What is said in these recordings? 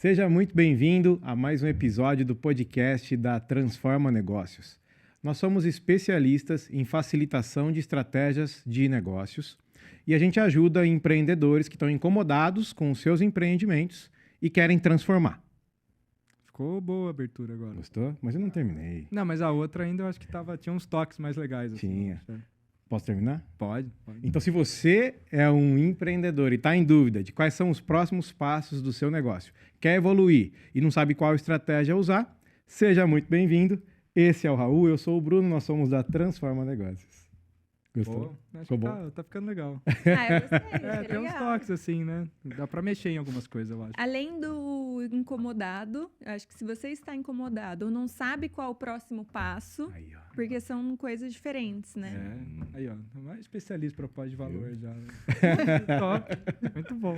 Seja muito bem-vindo a mais um episódio do podcast da Transforma Negócios. Nós somos especialistas em facilitação de estratégias de negócios e a gente ajuda empreendedores que estão incomodados com os seus empreendimentos e querem transformar. Ficou boa a abertura agora. Gostou? Mas eu não terminei. Não, mas a outra ainda eu acho que tinha uns toques mais legais. Assim, Tinha. Posso terminar? Pode. Então, se você é um empreendedor e está em dúvida de quais são os próximos passos do seu negócio, quer evoluir e não sabe qual estratégia usar, seja muito bem-vindo. Esse é o Raul, eu sou o Bruno, nós somos da Transforma Negócios. Gostou? Acho Ficou que bom? tá ficando legal. Eu gostei, achei Tem uns legal. toques assim, né? Dá pra mexer em algumas coisas, eu acho. Além do incomodado, eu acho que se você está incomodado ou não sabe qual o próximo passo, Aí, ó. porque são coisas diferentes, né? Aí, ó. Mais especialista em propósito de valor já. Né? Top. Muito bom.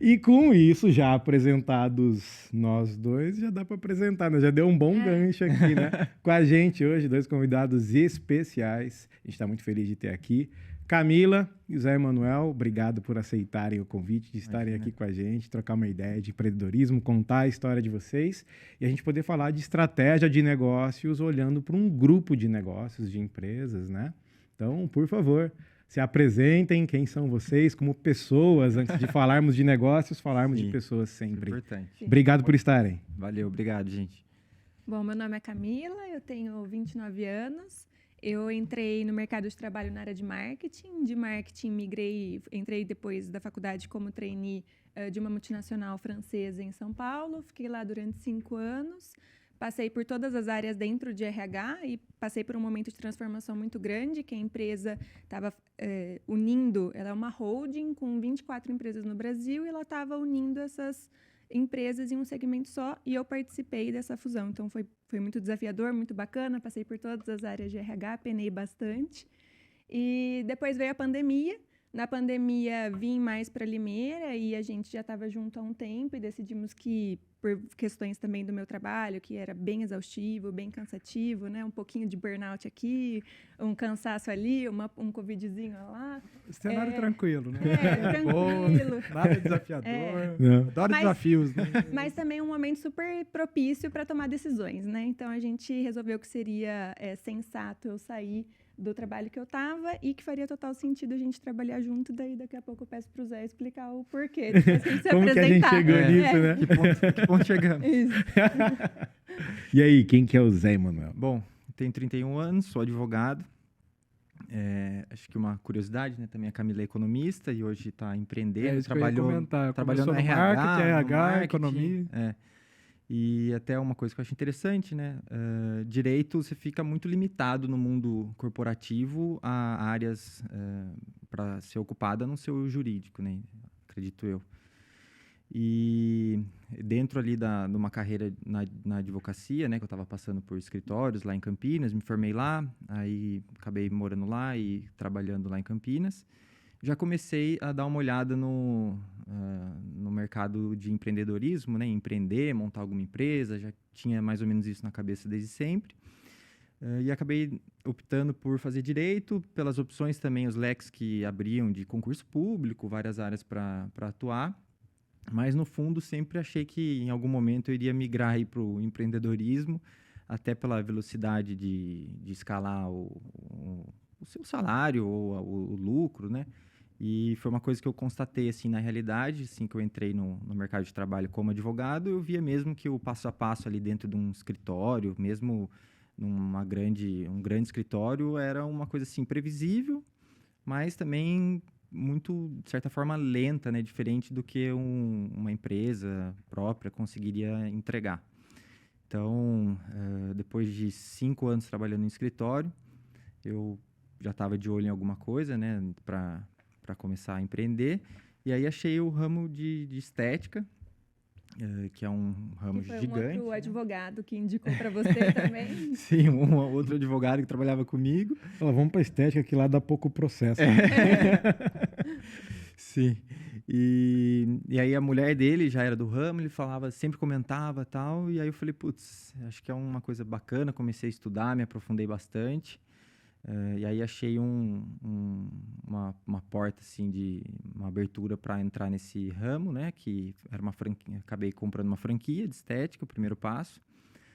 E com isso, já apresentados nós dois, já dá para apresentar, né? Já deu um bom gancho aqui, né? Com a gente hoje, dois convidados especiais. A gente está muito feliz de ter aqui. Camila e Zé Emanuel, obrigado por aceitarem o convite de estarem aqui com a gente, trocar uma ideia de empreendedorismo, contar a história de vocês e a gente poder falar de estratégia de negócios olhando para um grupo de negócios, de empresas, né? Então, por favor, se apresentem, quem são vocês como pessoas, antes de falarmos de negócios, falarmos de pessoas sempre. Importante. Obrigado por estarem. Valeu, obrigado, gente. Bom, meu nome é Camila, eu tenho 29 anos. Eu entrei no mercado de trabalho na área de marketing. De marketing, entrei depois da faculdade como trainee de uma multinacional francesa em São Paulo. Fiquei lá durante 5 anos. Passei por todas as áreas dentro de RH e passei por um momento de transformação muito grande, que a empresa estava unindo, ela é uma holding com 24 empresas no Brasil e ela estava unindo essas empresas em um segmento só e eu participei dessa fusão. Então, foi muito desafiador, muito bacana, passei por todas as áreas de RH, penei bastante. E depois veio a pandemia. Na pandemia, vim mais para Limeira e a gente já estava junto há um tempo e decidimos que, por questões também do meu trabalho, que era bem exaustivo, bem cansativo, né? Um pouquinho de burnout aqui, um cansaço ali, um covidzinho lá. Cenário tranquilo, né? Tranquilo. Nada desafiador. Não. Adoro Mas- desafios, né? Mas também um momento super propício para tomar decisões, né? Então, a gente resolveu que seria sensato eu sair do trabalho que eu estava e que faria total sentido a gente trabalhar junto. Daí, daqui a pouco, eu peço para o Zé explicar o porquê. Depois que ele se Como que a gente apresentar. chegou nisso, né? Que ponto chegamos? Isso. E aí, quem que é o Zé Emanuel? Bom, tenho 31 anos, sou advogado. Acho que uma curiosidade, né? Também a Camila é economista e hoje está empreendendo, Isso que eu ia comentar. trabalhou Começou no no RH, marketing, no RH, marketing, economia. E até uma coisa que eu acho interessante, né? Direito, você fica muito limitado no mundo corporativo a áreas para ser ocupada no seu jurídico, né? Acredito eu. E dentro ali de uma carreira na advocacia, né? Que eu estava passando por escritórios lá em Campinas, me formei lá, aí acabei morando lá e trabalhando lá em Campinas. Já comecei a dar uma olhada no mercado de empreendedorismo, né? Empreender, montar alguma empresa, já tinha mais ou menos isso na cabeça desde sempre. E acabei optando por fazer direito, pelas opções também, os leques que abriam de concurso público, várias áreas para atuar. Mas, no fundo, sempre achei que em algum momento eu iria migrar para o empreendedorismo, até pela velocidade de escalar o seu salário ou o lucro, né? E foi uma coisa que eu constatei, assim, na realidade, assim que eu entrei no mercado de trabalho como advogado, eu via mesmo que o passo a passo ali dentro de um escritório, mesmo um grande escritório, era uma coisa, assim, previsível, mas também muito, de certa forma, lenta, né? Diferente do que uma empresa própria conseguiria entregar. Então, depois de 5 anos trabalhando em escritório, eu já estava de olho em alguma coisa, né? Para começar a empreender. E aí achei o ramo de estética, que é um ramo Que foi gigante. um outro advogado que indicou para você também. Sim, um outro advogado que trabalhava comigo. Fala, vamos para estética que lá dá pouco processo. Sim. E aí a mulher dele já era do ramo, ele falava, sempre comentava tal, e aí eu falei, putz, acho que é uma coisa bacana, comecei a estudar, me aprofundei bastante. E aí achei uma porta, assim, uma abertura para entrar nesse ramo, né? Que era uma franquia. Acabei comprando uma franquia de estética, o primeiro passo.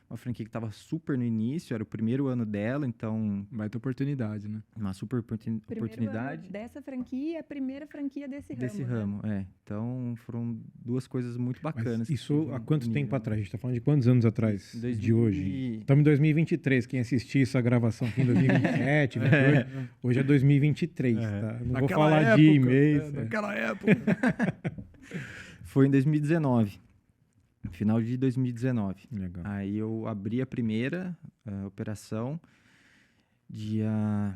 Uma franquia que estava super no início, era o primeiro ano dela, então Vai ter oportunidade, né? uma super Primeiro oportunidade ano dessa franquia, a primeira franquia desse desse ramo. ramo. Então foram duas coisas muito bacanas. Mas que isso tive há no quanto tempo nível. atrás? A gente tá falando de quantos anos atrás? Em 2000 De hoje. Estamos em 2023. Quem assistir essa gravação aqui em 2027, 2028, hoje é 2023, tá? Não vou falar de e-mails. Naquela época. Foi em 2019. Final de 2019. Legal. Aí eu abri a primeira operação dia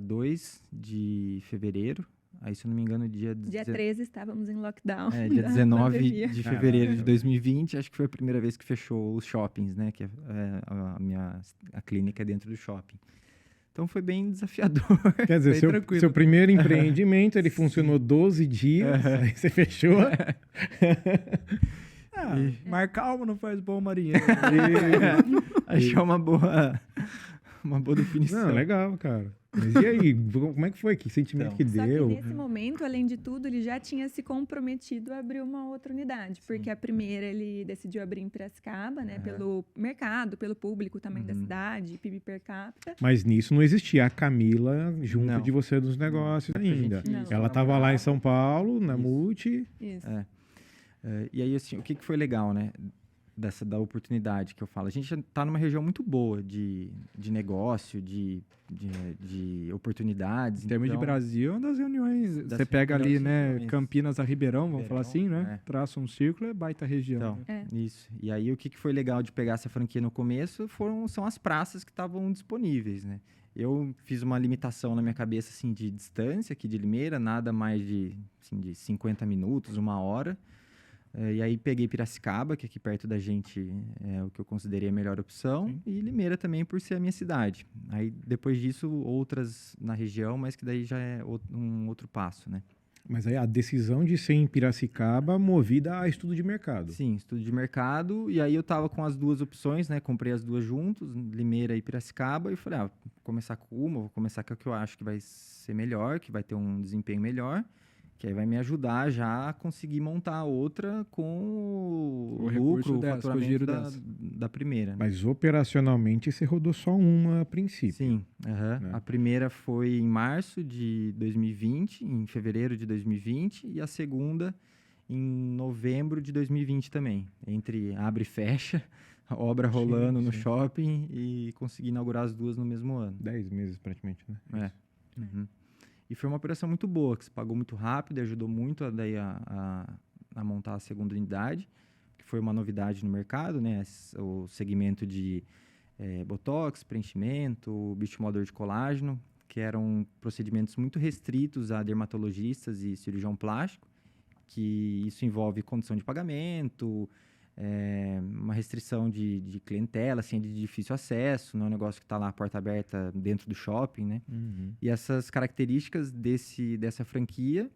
2 de fevereiro. Aí, se eu não me engano, dia 13 estávamos em lockdown. dia da 19 pandemia. de fevereiro de 2020. Acho que foi a primeira vez que fechou os shoppings, né? Que a clínica é dentro do shopping. Então foi bem desafiador. Quer dizer, Bem tranquilo. seu primeiro empreendimento, ele funcionou 12 dias, aí você fechou. Mar calmo não faz bom marinheiro. Achei uma boa definição. Não, legal, cara. Mas e aí, como é que foi? Que sentimento Então. que Só deu? que nesse momento, além de tudo, ele já tinha se comprometido a abrir uma outra unidade. Porque a primeira ele decidiu abrir em Piracicaba, né? Pelo mercado, pelo público também da cidade, PIB per capita. Mas nisso não existia a Camila junto Não. de você nos negócios ainda. Não. Ela estava lá em São Paulo, na Isso. Multi. Isso. E aí, assim, o que foi legal, né? Da oportunidade que eu falo. A gente está numa região muito boa de negócio, de oportunidades. Em termos de então, Brasil, é uma das reuniões. Das Você pega ali, melhores né? regiões. Campinas a Ribeirão, vamos falar assim, Ribeirão, né? Traça um círculo, é baita região. Então, né? isso. E aí, o que foi legal de pegar essa franquia no começo são as praças que estavam disponíveis, né? Eu fiz uma limitação na minha cabeça, assim, de distância aqui de Limeira, nada mais de 50 minutos, 1 hora. E aí peguei Piracicaba, que aqui perto da gente é o que eu considerei a melhor opção, e Limeira também por ser a minha cidade. Aí depois disso, outras na região, mas que daí já é um outro passo, né? Mas aí a decisão de ser em Piracicaba movida a estudo de mercado. Sim, estudo de mercado, e aí eu tava com as duas opções, né? Comprei as duas juntos, Limeira e Piracicaba, e falei, vou começar com uma, vou começar com a que eu acho que vai ser melhor, que vai ter um desempenho melhor, que aí vai me ajudar já a conseguir montar a outra com o recurso lucro, o dessa, com o faturamento giro da primeira. Né? Mas operacionalmente você rodou só uma a princípio. Sim, Né? A primeira foi em março de 2020, em fevereiro de 2020, e a segunda em novembro de 2020 também. Entre abre e fecha, a obra rolando no shopping e consegui inaugurar as duas no mesmo ano. 10 meses praticamente, né? Uhum. E foi uma operação muito boa, que se pagou muito rápido e ajudou muito a montar a segunda unidade, que foi uma novidade no mercado, né? O segmento de botox, preenchimento, bioestimulador de colágeno, que eram procedimentos muito restritos a dermatologistas e cirurgião plástico, que isso envolve condição de pagamento, uma restrição de clientela, assim, de difícil acesso, não é um negócio que está lá a porta aberta dentro do shopping, né? E essas características dessa franquia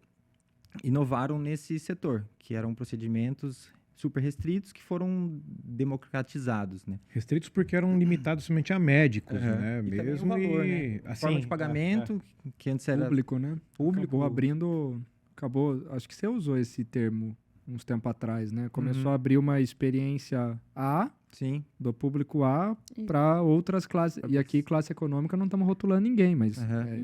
inovaram nesse setor, que eram procedimentos super restritos que foram democratizados, né? Restritos porque eram limitados somente a médicos, né? E também o Mesmo valor, né? assim, Forma de pagamento, que antes era Público, né? público. Acabou, acho que você usou esse termo uns tempo atrás, né? Começou a abrir uma experiência A, Sim. do público A, Isso. para outras classes. E aqui, classe econômica, não estamos rotulando ninguém, mas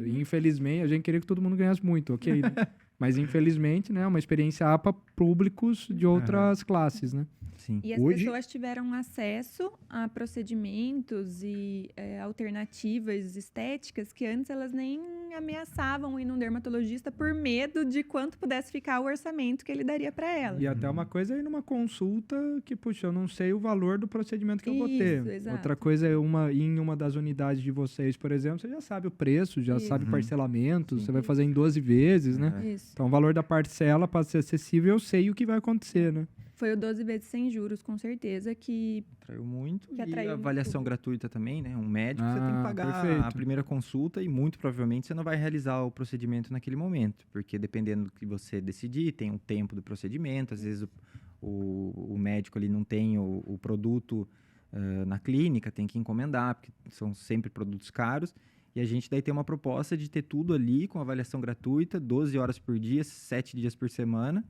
infelizmente, a gente queria que todo mundo ganhasse muito, ok? Né? Mas infelizmente, né, uma experiência A para públicos de outras classes, né? Sim. E as Hoje- pessoas tiveram acesso a procedimentos e alternativas estéticas que antes elas nem ameaçavam ir num dermatologista por medo de quanto pudesse ficar o orçamento que ele daria para ela. E até uma coisa é ir numa consulta que, puxa, eu não sei o valor do procedimento que eu vou Isso, ter. exato. Outra coisa é ir em uma das unidades de vocês, por exemplo, você já sabe o preço, já Isso. sabe o parcelamento, Sim. você vai fazer em 12 vezes, né? Isso. Então, o valor da parcela, para ser acessível, eu sei o que vai acontecer, né? Foi o 12 vezes sem juros, com certeza, que Atraiu muito. Que E atraiu a muito avaliação público. gratuita também, né? Um médico, você tem que Ah, pagar perfeito. a primeira consulta e muito provavelmente você não vai realizar o procedimento naquele momento, porque dependendo do que você decidir, tem um tempo do procedimento, às vezes o médico ali não tem o produto na clínica, tem que encomendar, porque são sempre produtos caros. E a gente daí tem uma proposta de ter tudo ali com avaliação gratuita, 12 horas por dia, 7 dias por semana.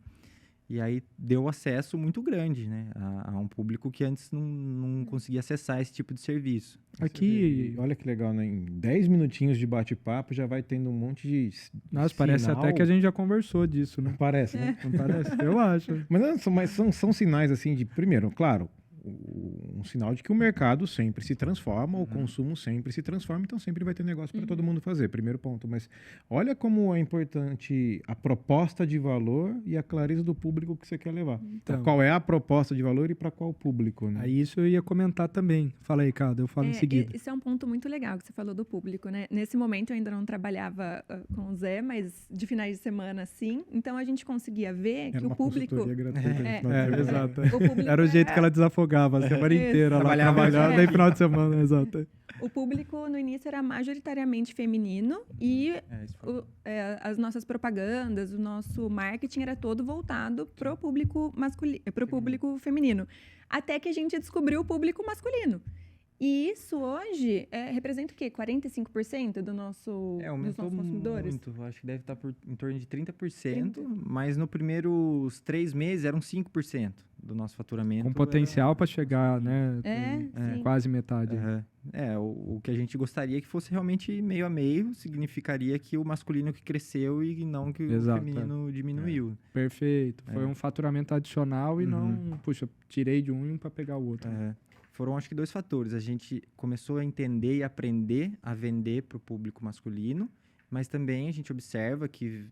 E aí deu acesso muito grande, né, a um público que antes não conseguia acessar esse tipo de serviço. Aqui, olha que legal, né? Em 10 minutinhos de bate-papo já vai tendo um monte de Nossa, parece até que a gente já conversou disso, né? Não parece, né? Não parece? Eu acho. Mas são sinais, assim, de... Primeiro, claro, um sinal de que o mercado sempre se transforma, o consumo sempre se transforma, então sempre vai ter negócio para todo mundo fazer, primeiro ponto. Mas olha como é importante a proposta de valor e a clareza do público que você quer levar. Então, qual é a proposta de valor e para qual público, né? Aí isso eu ia comentar também. Fala aí, Cada, eu falo em seguida. Isso é um ponto muito legal que você falou do público, né? Nesse momento eu ainda não trabalhava com o Zé, mas de finais de semana sim. Então a gente conseguia ver que o público... Exato. O público era o jeito que ela desafogava a semana inteira lá trabalhando, aí final de semana, exato. O público no início era majoritariamente feminino e as nossas propagandas, o nosso marketing era todo voltado pro público masculino, pro público feminino. Até que a gente descobriu o público masculino. E isso hoje representa o quê? 45% dos nossos consumidores? Muito. Acho que deve estar em torno de 30%, mas nos primeiros 3 meses eram 5% do nosso faturamento. Com potencial para chegar, né? Quase metade. O que a gente gostaria que fosse realmente meio a meio, significaria que o masculino que cresceu e não que o feminino diminuiu. Perfeito. Foi um faturamento adicional e não, puxa, tirei de um para pegar o outro. Foram, acho que, 2 fatores. A gente começou a entender e aprender a vender para o público masculino, mas também a gente observa que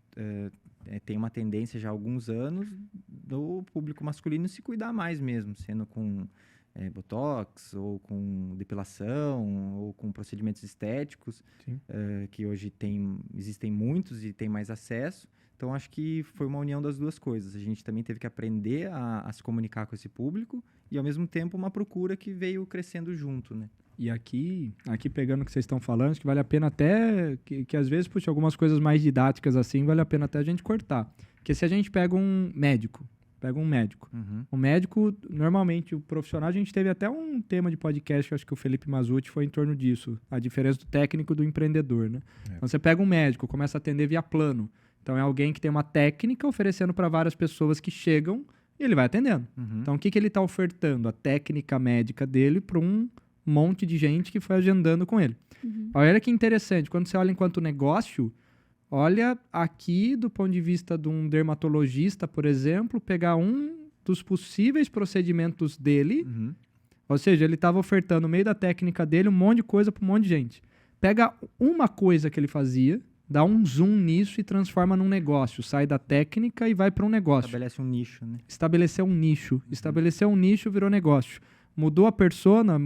tem uma tendência já há alguns anos do público masculino se cuidar mais mesmo, sendo com botox, ou com depilação, ou com procedimentos estéticos, que hoje existem muitos e tem mais acesso. Então, acho que foi uma união das duas coisas. A gente também teve que aprender a se comunicar com esse público e, ao mesmo tempo, uma procura que veio crescendo junto, né? E aqui pegando o que vocês estão falando, acho que vale a pena até, que às vezes, puxa, algumas coisas mais didáticas assim, vale a pena até a gente cortar. Porque se a gente pega um médico, o médico, normalmente, o profissional, a gente teve até um tema de podcast, acho que o Felipe Mazzucci foi em torno disso, a diferença do técnico e do empreendedor, né? Então, você pega um médico, começa a atender via plano. Então, é alguém que tem uma técnica oferecendo para várias pessoas que chegam e ele vai atendendo. Então, o que ele está ofertando? A técnica médica dele para um monte de gente que foi agendando com ele. Olha que interessante. Quando você olha enquanto negócio, olha aqui do ponto de vista de um dermatologista, por exemplo, pegar um dos possíveis procedimentos dele, ou seja, ele estava ofertando no meio da técnica dele um monte de coisa para um monte de gente. Pega uma coisa que ele fazia, dá um zoom nisso e transforma num negócio. Sai da técnica e vai para um negócio. Estabelece um nicho, né? Estabeleceu um nicho. Estabeleceu um nicho, virou negócio. Mudou a persona,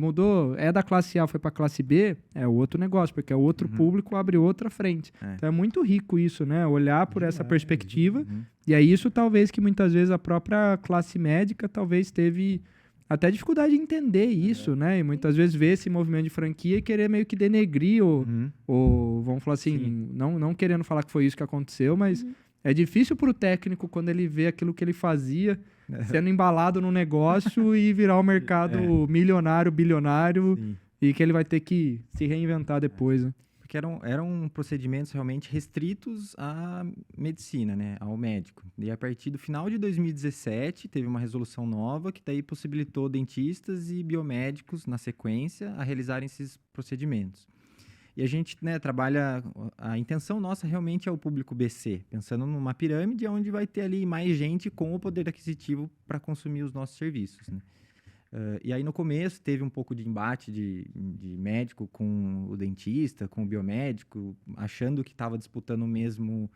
da classe A, foi para classe B, é outro negócio, porque é outro público, abre outra frente. Então é muito rico isso, né? Olhar por essa perspectiva. E é isso talvez que muitas vezes a própria classe médica talvez teve até dificuldade de entender isso, né? E muitas vezes ver esse movimento de franquia e querer meio que denegrir ou vamos falar assim, não querendo falar que foi isso que aconteceu, mas é difícil para o técnico quando ele vê aquilo que ele fazia sendo embalado no negócio e virar um mercado milionário, bilionário e que ele vai ter que se reinventar depois, né? Porque eram procedimentos realmente restritos à medicina, né? Ao médico. E a partir do final de 2017, teve uma resolução nova que daí possibilitou dentistas e biomédicos, na sequência, a realizarem esses procedimentos. E a gente, né, trabalha... A intenção nossa realmente é o público BC, pensando numa pirâmide onde vai ter ali mais gente com o poder aquisitivo para consumir os nossos serviços, né? E aí, no começo, teve um pouco de embate de médico com o dentista, com o biomédico, achando que estava disputando o mesmo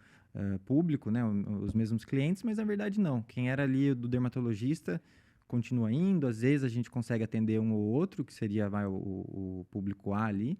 público, né, os mesmos clientes, mas, na verdade, não. Quem era ali do dermatologista continua indo, às vezes a gente consegue atender um ou outro, que seria o público A ali,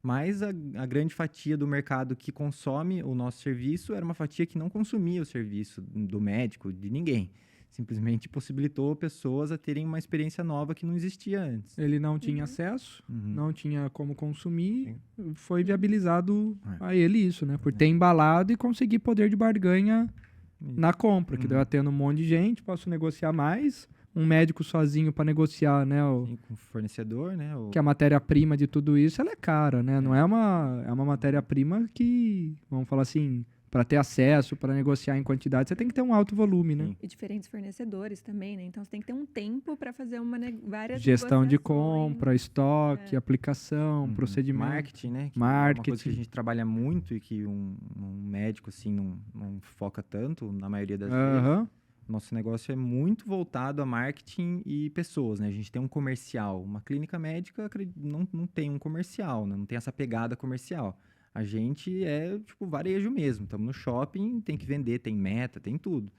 mas a grande fatia do mercado que consome o nosso serviço era uma fatia que não consumia o serviço do médico, de ninguém. Simplesmente possibilitou pessoas a terem uma experiência nova que não existia antes. Ele não tinha acesso, não tinha como consumir, foi viabilizado a ele isso, né? Por ter embalado e conseguir poder de barganha na compra, que daí eu atendo um monte de gente, posso negociar mais, um médico sozinho para negociar, né? Sim, com o fornecedor, né? Que a matéria-prima de tudo isso, ela é cara, né? Não é uma matéria-prima que, vamos falar assim, para ter acesso, para negociar em quantidade, você tem que ter um alto volume, né? Sim. E diferentes fornecedores também, né? Então você tem que ter um tempo para fazer várias Gestão de negociações. compra, estoque, aplicação, procedimento. Marketing, né? Que é Marketing. uma coisa que a gente trabalha muito e que um médico, assim, não foca tanto, na maioria das vezes. Aham. Nosso negócio é muito voltado a marketing e pessoas, né? A gente tem um comercial. Uma clínica médica não tem um comercial, né? Não tem essa pegada comercial. A gente é, tipo, varejo mesmo. Estamos no shopping, tem que vender, tem meta, tem tudo.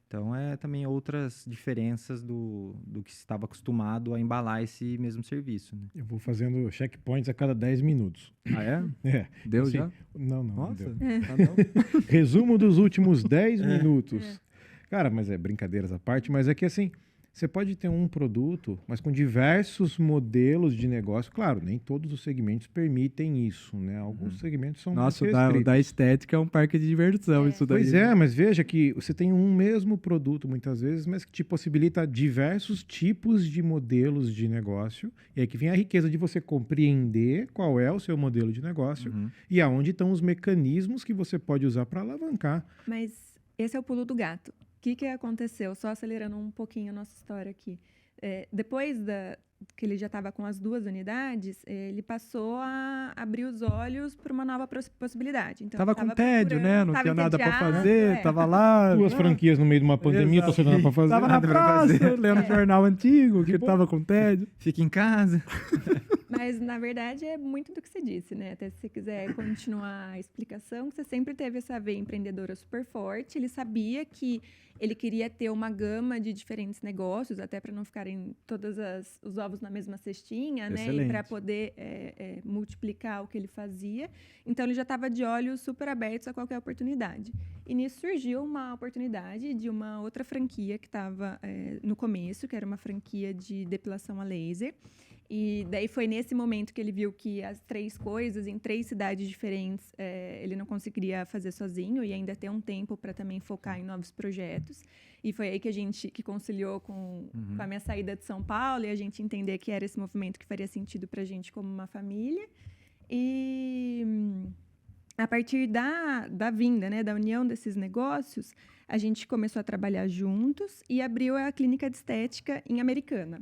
Então, é também outras diferenças do que se estava acostumado a embalar esse mesmo serviço, né? Eu vou fazendo checkpoints a cada 10 minutos. Ah, é? É. Deu Assim, já? Não Nossa. deu. Ah, não. Resumo dos últimos 10 minutos. Cara, mas é brincadeiras à parte, mas é que assim, você pode ter um produto, mas com diversos modelos de negócio. Claro, nem todos os segmentos permitem isso, né? Alguns segmentos são mais Nossa, o da restritos. estética é um parque de diversão, isso daí. Pois é, mas veja que você tem um mesmo produto muitas vezes, mas que te possibilita diversos tipos de modelos de negócio. E aí que vem a riqueza de você compreender qual é o seu modelo de negócio e aonde estão os mecanismos que você pode usar para alavancar. Mas esse é o pulo do gato. O que aconteceu? Só acelerando um pouquinho a nossa história aqui. Depois que ele já estava com as 2 unidades, ele passou a abrir os olhos para uma nova possibilidade. Então, Tava com tédio, né? Não tinha nada para fazer, tava lá. 2 franquias no meio de uma pandemia, tô sem nada para fazer. Tava na Nada pra praça, fazer. lendo jornal antigo, que tava com tédio. Fica em casa. Mas, na verdade, é muito do que você disse, né? Até se você quiser continuar a explicação, você sempre teve essa veia empreendedora super forte. Ele sabia que ele queria ter uma gama de diferentes negócios, até para não ficarem todos os ovos na mesma cestinha, né? E para poder multiplicar o que ele fazia. Então, ele já estava de olhos super abertos a qualquer oportunidade. E nisso surgiu uma oportunidade de uma outra franquia que estava no começo, que era uma franquia de depilação a laser. E daí foi nesse momento que ele viu que as 3 coisas em 3 cidades diferentes ele não conseguiria fazer sozinho e ainda ter um tempo para também focar em novos projetos. E foi aí que a gente conciliou com a minha saída de São Paulo e a gente entender que era esse movimento que faria sentido para a gente como uma família. E a partir da vinda, né, da união desses negócios, a gente começou a trabalhar juntos e abriu a clínica de estética em Americana.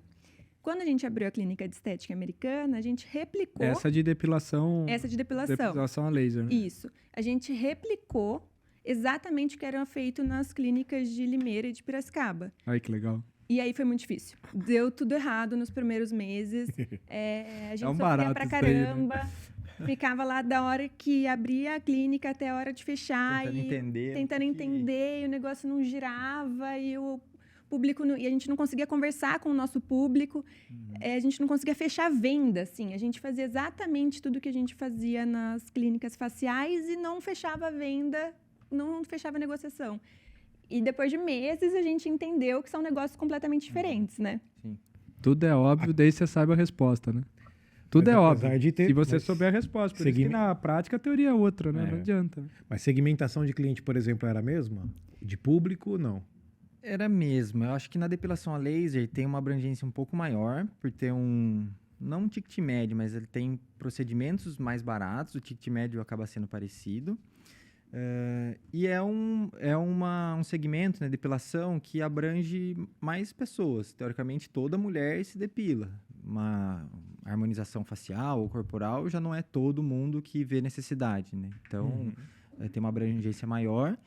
Quando a gente abriu a clínica de estética americana, a gente replicou... Essa de depilação... Essa de depilação. Depilação a laser, né? Isso. A gente replicou exatamente o que era feito nas clínicas de Limeira e de Piracicaba. Ai, que legal. E aí foi muito difícil. Deu tudo errado nos primeiros meses. A gente um sofria barato pra isso daí, né? caramba. Ficava lá da hora que abria a clínica até a hora de fechar. Tentando entender, e o negócio não girava, e o público e a gente não conseguia conversar com o nosso público, a gente não conseguia fechar a venda, assim. A gente fazia exatamente tudo que a gente fazia nas clínicas faciais e não fechava a venda, não fechava a negociação. E depois de meses a gente entendeu que são negócios completamente diferentes, né? Sim. Tudo é óbvio, desde você saiba a resposta, né? Tudo Mas é apesar óbvio. de ter- Se você mas souber a resposta. Por isso que na prática a teoria é outra, né? Não adianta. Mas segmentação de cliente, por exemplo, era a mesma? De público, não? Era mesmo. Eu acho que na depilação a laser tem uma abrangência um pouco maior, por ter não um ticket médio, mas ele tem procedimentos mais baratos, o ticket médio acaba sendo parecido. E é um segmento, né, depilação, que abrange mais pessoas. Teoricamente, toda mulher se depila. Uma harmonização facial ou corporal já não é todo mundo que vê necessidade, né? Então, tem uma abrangência maior.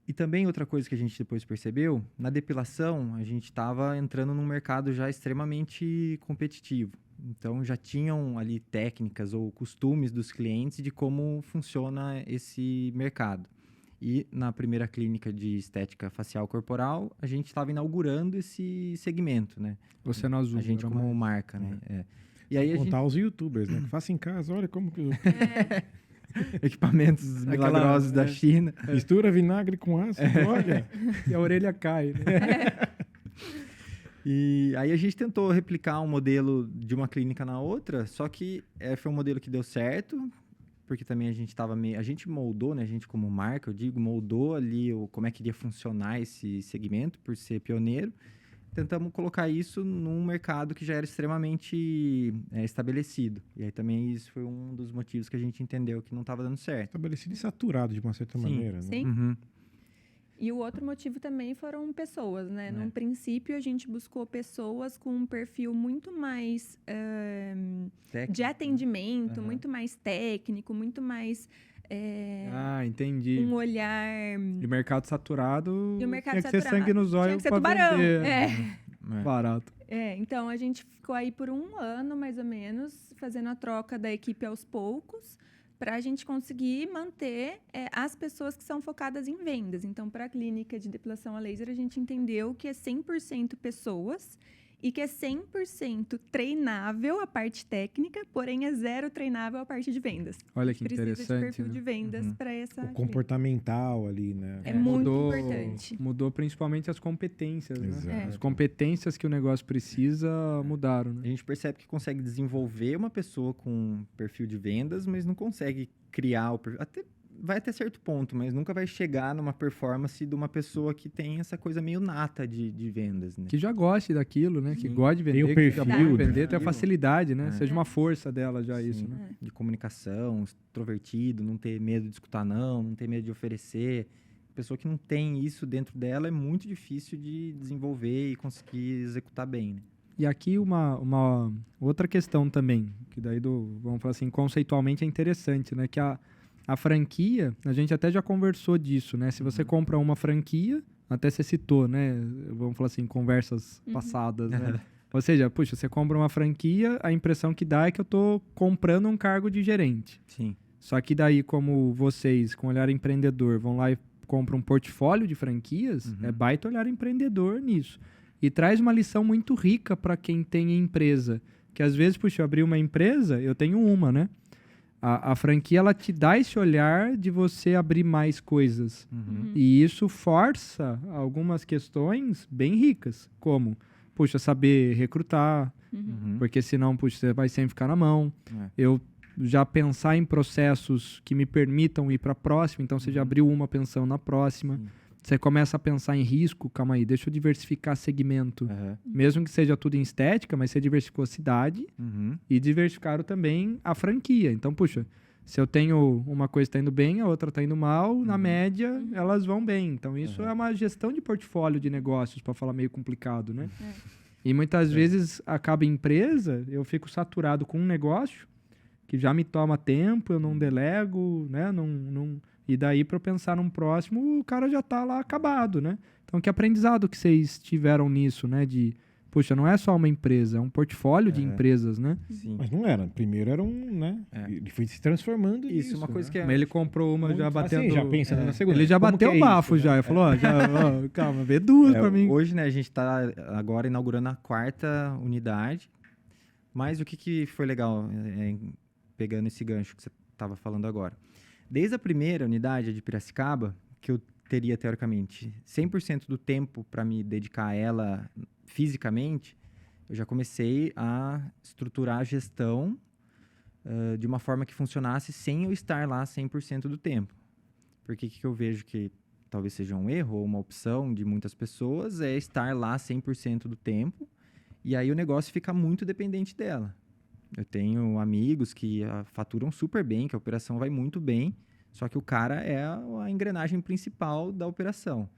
E também outra coisa que a gente depois percebeu, na depilação, a gente estava entrando num mercado já extremamente competitivo. Então, já tinham ali técnicas ou costumes dos clientes de como funciona esse mercado. E na primeira clínica de estética facial corporal, a gente estava inaugurando esse segmento, né? Você no azul. A gente como marca, né? E aí Contar os youtubers, né? Que faça em casa, olha como que... equipamentos milagrosos da China. Mistura vinagre com ácido, olha. E a orelha cai, né? E aí a gente tentou replicar um modelo de uma clínica na outra, só que foi um modelo que deu certo, porque também a gente a gente moldou, né? A gente como marca, eu digo, moldou ali como é que iria funcionar esse segmento, por ser pioneiro. tentamos colocar isso num mercado que já era extremamente estabelecido. E aí também isso foi um dos motivos que a gente entendeu que não estava dando certo. Estabelecido e saturado de uma certa Sim. maneira, né? Sim. Uhum. E o outro motivo também foram pessoas, né? É. Num princípio, a gente buscou pessoas com um perfil muito mais Técnico, de atendimento, Aham. muito mais técnico, muito mais Ah, entendi. um olhar... De mercado saturado, E o mercado tinha que ser saturado. sangue nos Tinha olhos que ser pra tubarão. vender. É. Barato. Então a gente ficou aí por 1 ano, mais ou menos, fazendo a troca da equipe aos poucos, para a gente conseguir manter as pessoas que são focadas em vendas. Então, para a clínica de depilação a laser, a gente entendeu que é 100% pessoas e que é 100% treinável a parte técnica, porém é 0 treinável a parte de vendas. Olha que Precisa de interessante. perfil né? de vendas Uhum. para essa O clínica. comportamental ali, né? É muito Mudou- importante. Mudou principalmente as competências, né? Exato. As competências que o negócio precisa mudaram, A né? gente percebe que consegue desenvolver uma pessoa com perfil de vendas, mas não consegue criar o perfil. Vai até certo ponto, mas nunca vai chegar numa performance de uma pessoa que tem essa coisa meio nata de vendas, né? Que já goste daquilo, né? Que Sim. goste de vender, Tem o que perfil, já pode né? vender, tem a facilidade, né? É. Seja uma força dela já Sim. isso, né? De comunicação, extrovertido, não ter medo de escutar não ter medo de oferecer. Pessoa que não tem isso dentro dela é muito difícil de desenvolver e conseguir executar bem, né? E aqui uma outra questão também, que daí vamos falar assim, conceitualmente é interessante, né? Que a franquia, a gente até já conversou disso, né? Se você compra uma franquia, até você citou, né? Vamos falar assim, conversas passadas, né? Ou seja, puxa, você compra uma franquia, a impressão que dá é que eu tô comprando um cargo de gerente. Sim. Só que daí, como vocês, com olhar empreendedor, vão lá e compram um portfólio de franquias, é baita olhar empreendedor nisso. E traz uma lição muito rica para quem tem empresa. Que às vezes, puxa, eu abri uma empresa, eu tenho uma, né? A franquia, ela te dá esse olhar de você abrir mais coisas. E isso força algumas questões bem ricas, como, puxa, saber recrutar, porque senão, puxa, você vai sempre ficar na mão. É. Eu já pensar em processos que me permitam ir para a próxima, então você já abriu uma pensão na próxima. Sim. Você começa a pensar em risco, calma aí, deixa eu diversificar segmento. Aham. Mesmo que seja tudo em estética, mas você diversificou a cidade Uhum. e diversificaram também a franquia. Então, puxa, se eu tenho uma coisa que está indo bem, a outra está indo mal, na média, elas vão bem. Então, isso é uma gestão de portfólio de negócios, para falar meio complicado, né? E muitas vezes acaba empresa, eu fico saturado com um negócio que já me toma tempo, eu não delego, né? E daí, para eu pensar num próximo, o cara já tá lá acabado, né? Então, que aprendizado que vocês tiveram nisso, né? De, puxa, não é só uma empresa, é um portfólio de empresas, né? Sim. Mas não era. Primeiro era um, né? Ele foi se transformando Isso, nisso, uma coisa né? que é... Mas ele comprou uma já Muito- batendo... assim, já pensa na segunda. Ele já Como bateu que o é bafo isso, já. né? Ele falou, ó, calma, vê duas pra mim. Hoje, né, a gente está agora inaugurando a 4ª unidade. Mas o que foi legal, pegando esse gancho que você estava falando agora? Desde a primeira unidade, a de Piracicaba, que eu teria, teoricamente, 100% do tempo para me dedicar a ela fisicamente, eu já comecei a estruturar a gestão de uma forma que funcionasse sem eu estar lá 100% do tempo. Porque o que eu vejo que talvez seja um erro ou uma opção de muitas pessoas é estar lá 100% do tempo e aí o negócio fica muito dependente dela. Eu tenho amigos que faturam super bem, que a operação vai muito bem, só que o cara é a engrenagem principal da operação.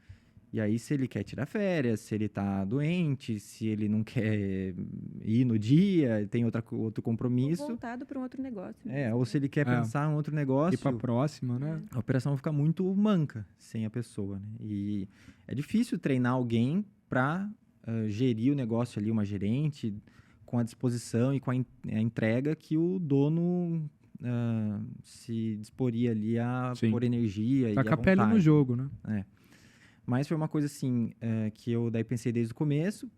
E aí, se ele quer tirar férias, se ele tá doente, se ele não quer ir no dia, tem outro compromisso. Voltado para um outro negócio. Ou se ele quer pensar em outro negócio. E pra próxima, né? A operação fica muito manca sem a pessoa, né? E é difícil treinar alguém para gerir o negócio ali, uma gerente, com a disposição e com a entrega que o dono se disporia ali a Sim. pôr energia Tá e com a a pele no vontade. jogo, né? Mas foi uma coisa assim, que eu daí pensei desde o começo,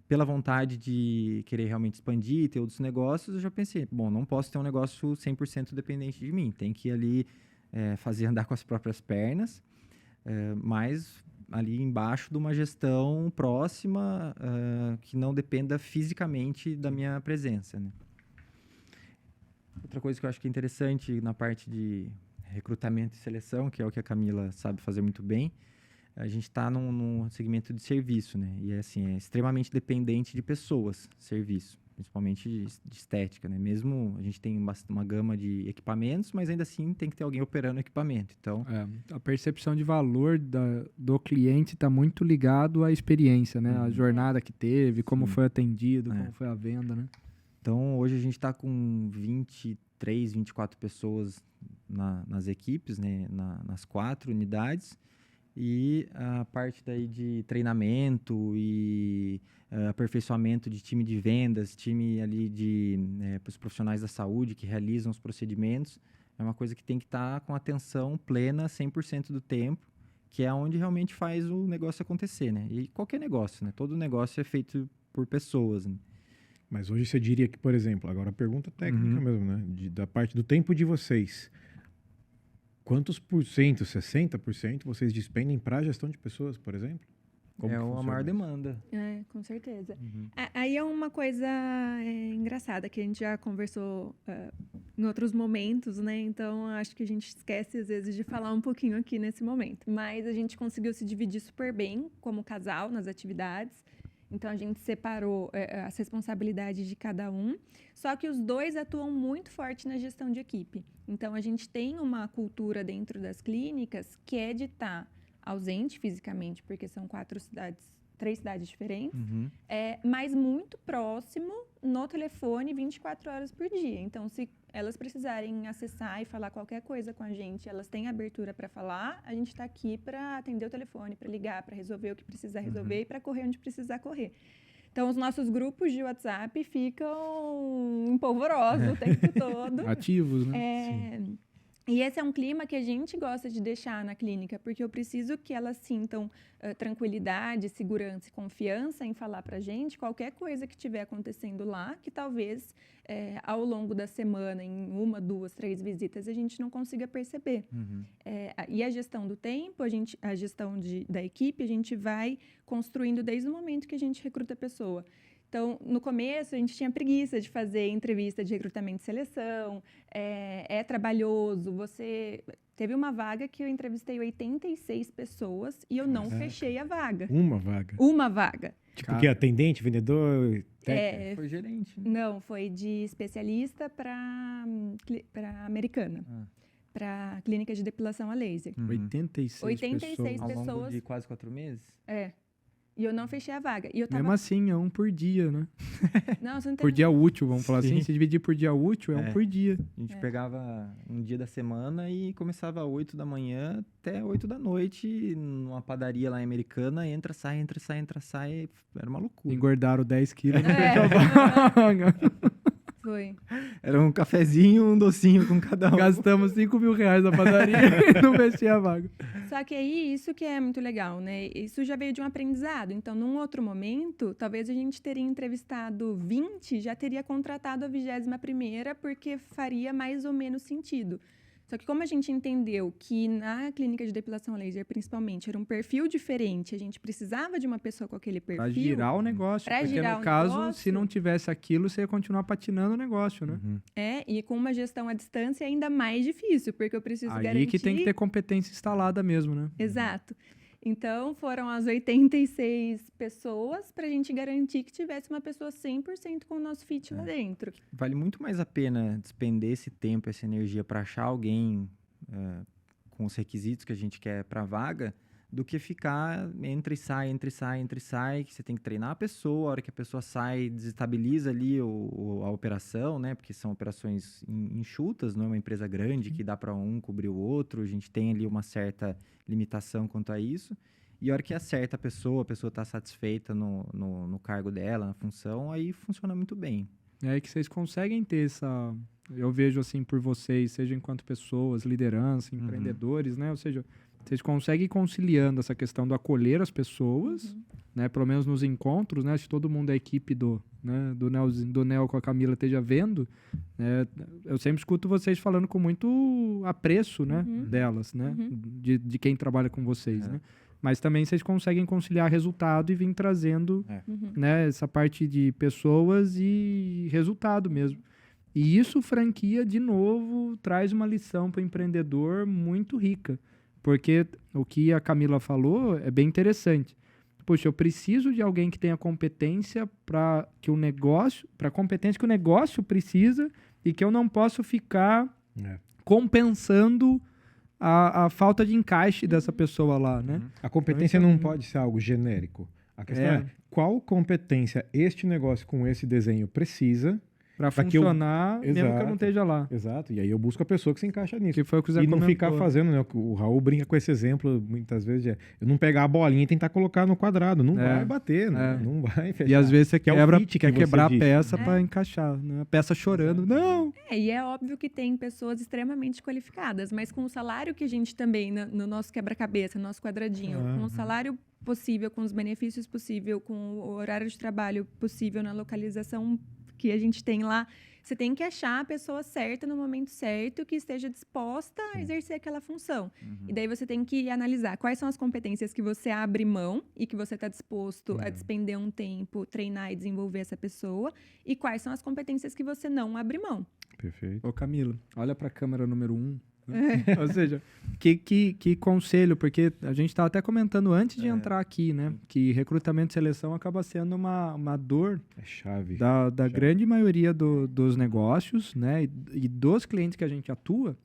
pela vontade de querer realmente expandir, ter outros negócios, eu já pensei, bom, não posso ter um negócio 100% dependente de mim, tem que ir ali fazer andar com as próprias pernas, mas ali embaixo de uma gestão próxima, que não dependa fisicamente da minha presença, né? Outra coisa que eu acho que é interessante na parte de recrutamento e seleção, que é o que a Camila sabe fazer muito bem, a gente está num segmento de serviço, né? E assim, é extremamente dependente de pessoas, serviço, principalmente de estética, né? Mesmo a gente tem uma gama de equipamentos, mas ainda assim tem que ter alguém operando o equipamento. Então, a percepção de valor do cliente está muito ligado à experiência, né? A jornada que teve, como foi atendido, como foi a venda, né? Então, hoje a gente está com 23, 24 pessoas nas equipes, né? Nas 4 unidades. E a parte daí de treinamento e aperfeiçoamento de time de vendas, time ali para os profissionais da saúde que realizam os procedimentos, é uma coisa que tem que estar com atenção plena 100% do tempo, que é onde realmente faz o negócio acontecer, né? E qualquer negócio, né? Todo negócio é feito por pessoas, né? Mas hoje você diria que, por exemplo, agora a pergunta técnica mesmo, né? Da parte do tempo de vocês, quantos por cento, 60%, vocês despendem para a gestão de pessoas, por exemplo? Como É que a funciona maior isso? demanda. Com certeza. Aí é uma coisa engraçada que a gente já conversou em outros momentos, né? Então, acho que a gente esquece, às vezes, de falar um pouquinho aqui nesse momento. Mas a gente conseguiu se dividir super bem como casal nas atividades. Então, a gente separou as responsabilidades de cada um. Só que os dois atuam muito forte na gestão de equipe. Então, a gente tem uma cultura dentro das clínicas que é de estar ausente fisicamente, porque são 3 cidades diferentes, mas muito próximo no telefone 24 horas por dia. Então, se elas precisarem acessar e falar qualquer coisa com a gente, elas têm abertura para falar, a gente está aqui para atender o telefone, para ligar, para resolver o que precisar resolver e para correr onde precisar correr. Então, os nossos grupos de WhatsApp ficam empolvorosos o tempo todo. Ativos, né? E esse é um clima que a gente gosta de deixar na clínica, porque eu preciso que elas sintam tranquilidade, segurança e confiança em falar para a gente qualquer coisa que estiver acontecendo lá, que talvez ao longo da semana, em 1, 2, 3 visitas, a gente não consiga perceber. E a gestão do tempo, a gestão da equipe, a gente vai construindo desde o momento que a gente recruta a pessoa. Então, no começo, a gente tinha preguiça de fazer entrevista de recrutamento e seleção, é trabalhoso. Teve uma vaga que eu entrevistei 86 pessoas e eu não fechei a vaga. Uma vaga? Uma vaga. Tipo o quê? Atendente, vendedor, técnico? Foi gerente, né? Não, foi de especialista para americana. Para clínica de depilação a laser. 86 pessoas. Ao longo pessoas. de quase 4 meses? E eu não fechei a vaga. E eu tava... Mesmo assim, é um por dia, né? Não, você não tem... Por dia útil, vamos falar Sim. assim. Se dividir por dia útil, é um por dia. A gente pegava um dia da semana e começava às 8 da manhã até 8 da noite, numa padaria lá em Americana, entra, sai. Era uma loucura. Engordaram 10 quilos. Foi. Era um cafezinho, um docinho com cada um. Gastamos 5 mil reais na padaria e não fechei a vaga. Só que aí, isso que é muito legal, né? Isso já veio de um aprendizado. Então, num outro momento, talvez a gente teria entrevistado 20, já teria contratado a 21ª, porque faria mais ou menos sentido. Só que como a gente entendeu que na clínica de depilação laser, principalmente, era um perfil diferente, a gente precisava de uma pessoa com aquele perfil... Pra girar o negócio. Pra Porque girar no o caso, negócio. se não tivesse aquilo, você ia continuar patinando o negócio, né? E com uma gestão à distância é ainda mais difícil, porque eu preciso Aí garantir... que tem que ter competência instalada mesmo, né? Exato. Então, foram as 86 pessoas para a gente garantir que tivesse uma pessoa 100% com o nosso fit lá dentro. Vale muito mais a pena despender esse tempo, essa energia para achar alguém com os requisitos que a gente quer para a vaga, do que ficar entra e sai, que você tem que treinar a pessoa, a hora que a pessoa sai, desestabiliza ali a operação, né? Porque são operações enxutas, não é uma empresa grande que dá para um cobrir o outro, a gente tem ali uma certa limitação quanto a isso. E a hora que acerta a pessoa está satisfeita no cargo dela, na função, aí funciona muito bem. É aí que vocês conseguem ter essa... Eu vejo assim por vocês, seja enquanto pessoas, liderança, empreendedores, né? Ou seja, vocês conseguem ir conciliando essa questão do acolher as pessoas, né? Pelo menos nos encontros, né? Se todo mundo da equipe do Nel com a Camila esteja vendo, né? Eu sempre escuto vocês falando com muito apreço, né? Delas, né? De quem trabalha com vocês, né? Mas também vocês conseguem conciliar resultado e vir trazendo né, essa parte de pessoas e resultado mesmo. E isso, franquia, de novo, traz uma lição para o empreendedor muito rica. Porque o que a Camila falou é bem interessante. Poxa, eu preciso de alguém que tenha competência para a competência que o negócio precisa e que eu não posso ficar compensando a falta de encaixe dessa pessoa lá, né? A competência não pode ser algo genérico. A questão é qual competência este negócio com esse desenho precisa para funcionar, mesmo que eu não esteja lá. Exato. E aí eu busco a pessoa que se encaixa nisso. Que foi o que o Zé e não comentou. ficar fazendo, né? O Raul brinca com esse exemplo muitas vezes. Eu não pegar a bolinha e tentar colocar no quadrado. Não vai bater, não vai fechar. E às vezes você quer quebrar a disse. peça para encaixar, né? A peça chorando. Não! E é óbvio que tem pessoas extremamente qualificadas, mas com o salário que a gente também, no nosso quebra-cabeça, no nosso quadradinho, com o salário possível, com os benefícios possível, com o horário de trabalho possível, na localização que a gente tem lá, você tem que achar a pessoa certa no momento certo que esteja disposta a exercer aquela função. E daí você tem que analisar quais são as competências que você abre mão e que você está disposto a despender um tempo, treinar e desenvolver essa pessoa, e quais são as competências que você não abre mão. Perfeito. Ô Camilo, olha para a câmera número 1. Né? Ou seja, que conselho, porque a gente estava até comentando antes de entrar aqui, né? Que recrutamento e seleção acaba sendo uma dor chave da grande maioria dos negócios, né? E dos clientes que a gente atua,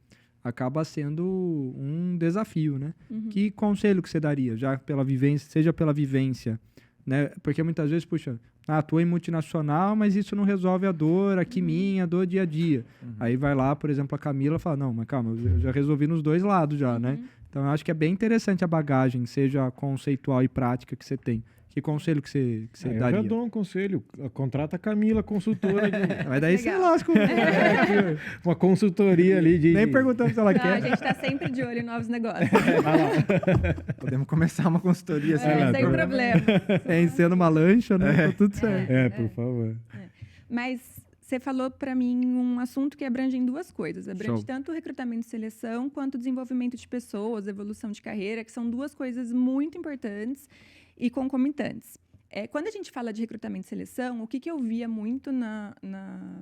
acaba sendo um desafio, né? Que conselho que você daria, já pela vivência, seja pela vivência, né? Porque muitas vezes, puxa, atua em multinacional, mas isso não resolve a dor aqui minha, a dor dia a dia. Aí vai lá, por exemplo, a Camila fala, não, mas calma, eu já resolvi nos dois lados já, né? Então, eu acho que é bem interessante a bagagem, seja conceitual e prática que você tem. Que conselho que você daria? Eu já dou um conselho. Contrata a Camila, consultora. Mas daí você lasca. Uma consultoria ali de... Nem perguntando se ela Não, quer. a gente está sempre de olho em novos negócios. Vai lá. Podemos começar uma consultoria. Sem problema. Sendo uma lancha, né? Tá tudo certo. Por favor. Mas você falou para mim um assunto que abrange em duas coisas. Abrange Show. tanto o recrutamento e seleção, quanto o desenvolvimento de pessoas, evolução de carreira, que são duas coisas muito importantes e concomitantes. Quando a gente fala de recrutamento e seleção, o que eu via muito na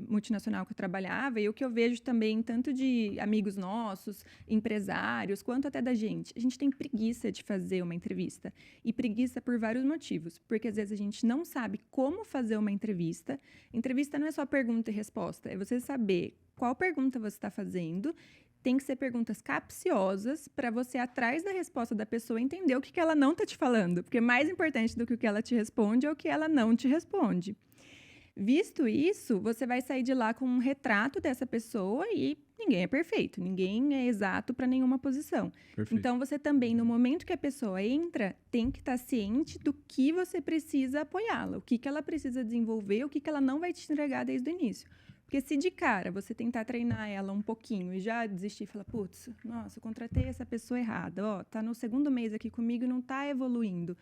multinacional que eu trabalhava e o que eu vejo também tanto de amigos nossos, empresários, quanto até da gente. A gente tem preguiça de fazer uma entrevista. E preguiça por vários motivos. Porque às vezes a gente não sabe como fazer uma entrevista. Entrevista não é só pergunta e resposta. É você saber qual pergunta você está fazendo. Tem que ser perguntas capciosas para você, atrás da resposta da pessoa, entender o que ela não está te falando. Porque mais importante do que o que ela te responde é o que ela não te responde. Visto isso, você vai sair de lá com um retrato dessa pessoa e ninguém é perfeito, ninguém é exato para nenhuma posição. Perfeito. Então, você também, no momento que a pessoa entra, tem que estar ciente do que você precisa apoiá-la, o que ela precisa desenvolver, o que ela não vai te entregar desde o início. Porque se de cara você tentar treinar ela um pouquinho e já desistir e falar, putz, nossa, eu contratei essa pessoa errada, tá no segundo mês aqui comigo e não tá evoluindo.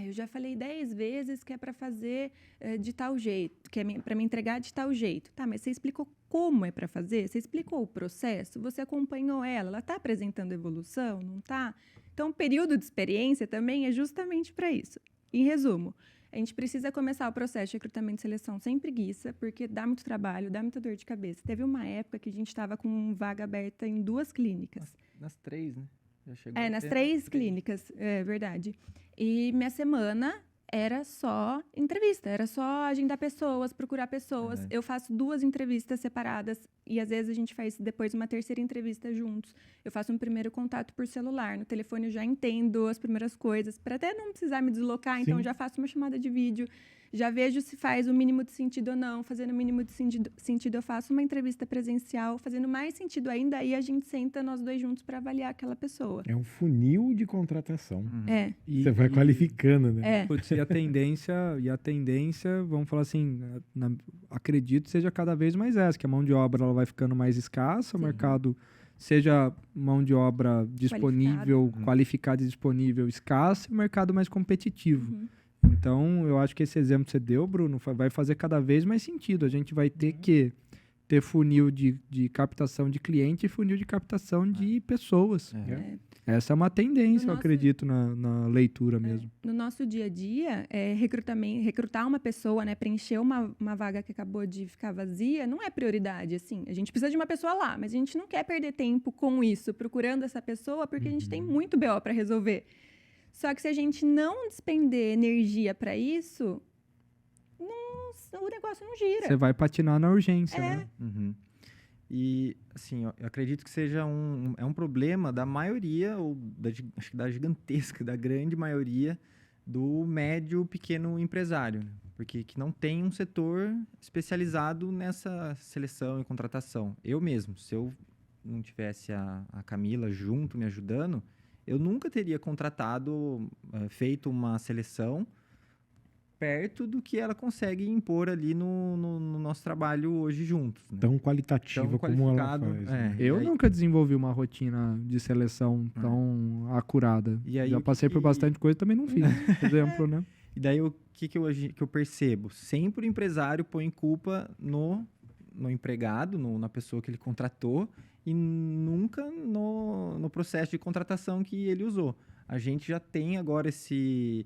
Eu já falei 10 vezes que é para fazer de tal jeito, que é para me entregar de tal jeito. Tá, mas você explicou como é para fazer? Você explicou o processo? Você acompanhou ela está apresentando evolução? Não está? Então, o período de experiência também é justamente para isso. Em resumo, a gente precisa começar o processo de recrutamento e seleção sem preguiça, porque dá muito trabalho, dá muita dor de cabeça. Teve uma época que a gente estava com vaga aberta em 2 clínicas. Nas 3, né? Já chegou nas 3 clínicas, é verdade. E minha semana era só entrevista, era só agendar pessoas, procurar pessoas. Eu faço 2 entrevistas separadas e às vezes a gente faz depois uma terceira entrevista juntos. Eu faço um primeiro contato por celular, no telefone eu já entendo as primeiras coisas, para até não precisar me deslocar, então já faço uma chamada de vídeo, já vejo se faz o mínimo de sentido ou não. Fazendo o mínimo de sentido, eu faço uma entrevista presencial. Fazendo mais sentido ainda, aí a gente senta nós 2 juntos para avaliar aquela pessoa. É um funil de contratação. Você vai qualificando, né? Putz, e a tendência, vamos falar assim, acredito seja cada vez mais essa, que a mão de obra ela vai ficando mais escassa, o mercado, seja mão de obra disponível, qualificada e disponível, escassa, e o mercado mais competitivo. Então, eu acho que esse exemplo que você deu, Bruno, vai fazer cada vez mais sentido. A gente vai ter que ter funil de captação de cliente e funil de captação de pessoas. Essa é uma tendência, eu acredito, na leitura mesmo. No nosso dia a dia, recrutar uma pessoa, né, preencher uma vaga que acabou de ficar vazia, não é prioridade, assim. A gente precisa de uma pessoa lá, mas a gente não quer perder tempo com isso, procurando essa pessoa, porque a gente tem muito BO para resolver. Só que se a gente não despender energia para isso, o negócio não gira. Você vai patinar na urgência, né? E, assim, eu acredito que seja um problema da maioria, ou acho que da gigantesca, da grande maioria do médio, pequeno empresário, né? Porque que não tem um setor especializado nessa seleção e contratação. Eu mesmo, se eu não tivesse a Camila junto, me ajudando, eu nunca teria contratado, feito uma seleção perto do que ela consegue impor ali no nosso trabalho hoje juntos. Né? Tão qualitativo como ela faz. Né? Eu nunca desenvolvi uma rotina de seleção tão acurada. E aí, já passei por bastante coisa e também não fiz, por exemplo, né? E daí o que eu percebo? Sempre o empresário põe culpa no empregado, na pessoa que ele contratou, e nunca no processo de contratação que ele usou. A gente já tem agora isso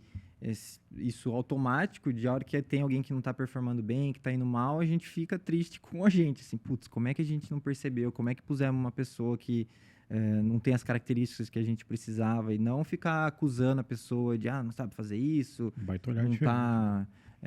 automático, de hora que tem alguém que não está performando bem, que está indo mal, a gente fica triste com a gente, assim, putz, como é que a gente não percebeu, como é que pusemos uma pessoa que não tem as características que a gente precisava, e não ficar acusando a pessoa de, não sabe fazer isso, não está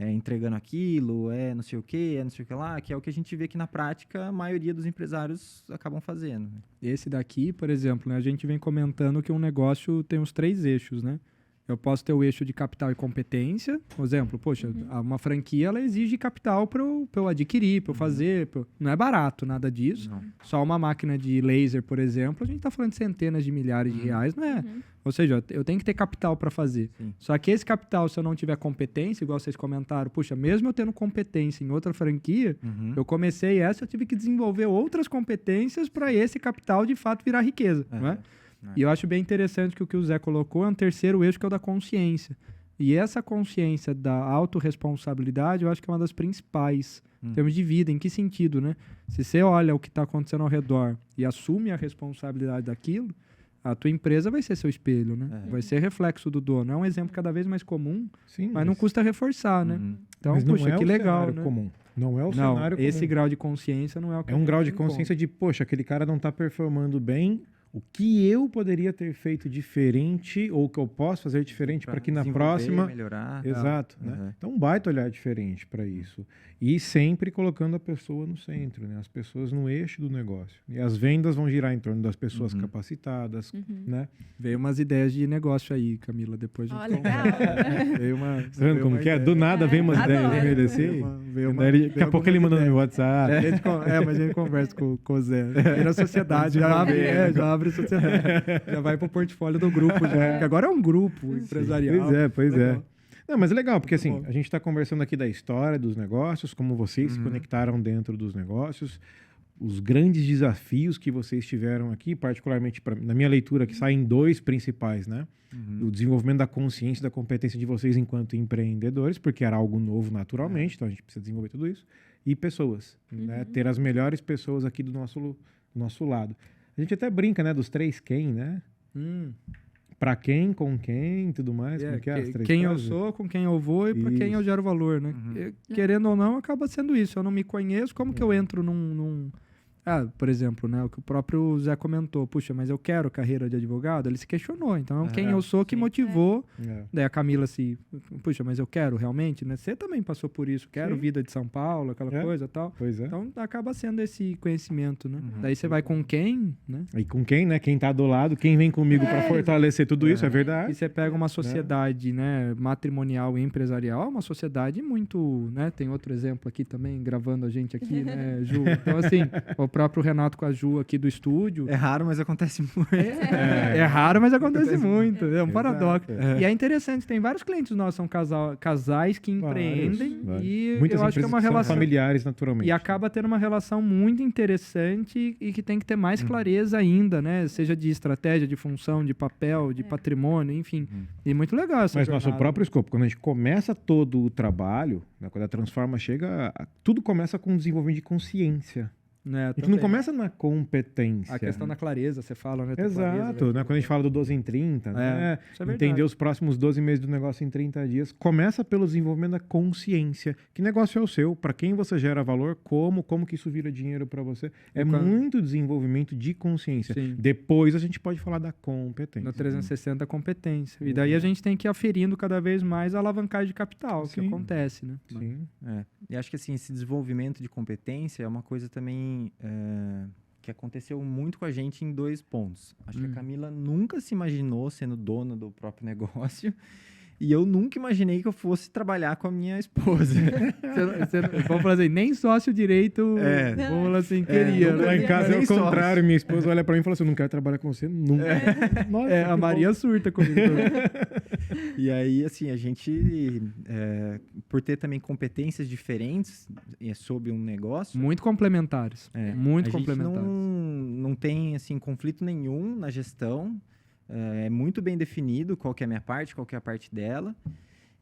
entregando aquilo, não sei o que, não sei o que lá, que é o que a gente vê que na prática a maioria dos empresários acabam fazendo. Esse daqui, por exemplo, né, a gente vem comentando que um negócio tem os 3 eixos, né? Eu posso ter o eixo de capital e competência. Por exemplo, poxa, uma franquia ela exige capital para eu adquirir, para eu fazer. Não é barato nada disso. Não. Só uma máquina de laser, por exemplo, a gente está falando de centenas de milhares de reais, não é? Ou seja, eu tenho que ter capital para fazer. Sim. Só que esse capital, se eu não tiver competência, igual vocês comentaram, puxa, mesmo eu tendo competência em outra franquia, eu comecei eu tive que desenvolver outras competências para esse capital de fato virar riqueza, não é? E eu acho bem interessante que o Zé colocou é um terceiro eixo, que é o da consciência. E essa consciência da autorresponsabilidade, eu acho que é uma das principais em termos de vida. Em que sentido, né? Se você olha o que está acontecendo ao redor e assume a responsabilidade daquilo, a tua empresa vai ser seu espelho, né? Vai ser reflexo do dono. É um exemplo cada vez mais comum, mas não custa reforçar, né? Então, puxa, que legal, né? Comum. Não é o cenário comum. Esse grau de consciência não é o que é um grau de consciência de, poxa, aquele cara não está performando bem. O que eu poderia ter feito diferente, ou que eu posso fazer diferente para que na próxima... melhorar. Exato. Né? Então, um baita olhar diferente para isso. E sempre colocando a pessoa no centro, né? As pessoas no eixo do negócio. E as vendas vão girar em torno das pessoas capacitadas, né? Veio umas ideias de negócio aí, Camila, depois a gente legal. Veio uma... Vendo como que é? Do nada vem umas ideias no meio desse... Daqui a pouco ele manda no meu WhatsApp. Mas a gente conversa com o Zé. Vira a sociedade, já abre sociedade. Já vai pro portfólio do grupo, já. Que agora é um grupo empresarial. Pois é. Não, mas é legal, porque assim, a gente está conversando aqui da história dos negócios, como vocês se conectaram dentro dos negócios, os grandes desafios que vocês tiveram aqui, particularmente na minha leitura, que saem 2 principais, né? O desenvolvimento da consciência e da competência de vocês enquanto empreendedores, porque era algo novo naturalmente, então a gente precisa desenvolver tudo isso, e pessoas, né? Ter as melhores pessoas aqui do nosso lado. A gente até brinca, né? Dos 3 quem, né? Pra quem, com quem e tudo mais. Como que é as 3 quem frases? eu sou, com quem eu vou e para quem eu gero valor, né? Querendo ou não, acaba sendo isso. Eu não me conheço, como que eu entro num... por exemplo, né, o que o próprio Zé comentou, puxa, mas eu quero carreira de advogado, ele se questionou, então quem eu sou que motivou, daí a Camila puxa, mas eu quero realmente, né, você também passou por isso, quero vida de São Paulo, aquela coisa e tal, então acaba sendo esse conhecimento, né, daí você vai com quem, né? E com quem, né, quem tá do lado, quem vem comigo para fortalecer tudo isso, é verdade. E você pega uma sociedade, né, matrimonial e empresarial, uma sociedade muito, né, tem outro exemplo aqui também, gravando a gente aqui, né, Ju, então assim, o próprio Renato com a Ju aqui do estúdio. É raro, mas acontece muito. É raro, mas acontece muito. É um paradoxo. E é interessante, tem vários clientes nossos, são casais que empreendem. E muitas eu acho que é uma relação familiares, naturalmente. E acaba tendo uma relação muito interessante e que tem que ter mais clareza ainda, né? Seja de estratégia, de função, de papel, de patrimônio, enfim. E muito legal essa Mas jornada. nosso próprio escopo, quando a gente começa todo o trabalho, né, quando a Transforma chega, tudo começa com o desenvolvimento de consciência. Né, A gente também. não começa na competência. A questão da clareza, você fala, né? Ter clareza, Exato, né? Quando a gente fala do 12 em 30, né? isso é verdade. Entender os próximos 12 meses do negócio em 30 dias, começa pelo desenvolvimento da consciência. Que negócio é o seu? Para quem você gera valor? Como que isso vira dinheiro para você? É muito desenvolvimento de consciência. Sim. Depois a gente pode falar da competência. No 360, competência. E daí a gente tem que ir aferindo cada vez mais a alavancagem de capital, que Sim. acontece, né? Sim. E acho que assim, esse desenvolvimento de competência é uma coisa também que aconteceu muito com a gente em 2 pontos. Acho que a Camila nunca se imaginou sendo dona do próprio negócio e eu nunca imaginei que eu fosse trabalhar com a minha esposa. Vamos falar assim, nem sócio direito, vamos falar assim, queria. Lá Né? em casa é o Nem sócio. contrário. Minha esposa olha para mim e fala assim: eu não quero trabalhar com você nunca. Nossa, A que Maria bom. surta comigo. E aí, assim, a gente, por ter também competências diferentes sobre um negócio, Muito complementares. Muito a gente complementares. não tem, assim, conflito nenhum na gestão. É muito bem definido qual que é a minha parte, qual que é a parte dela.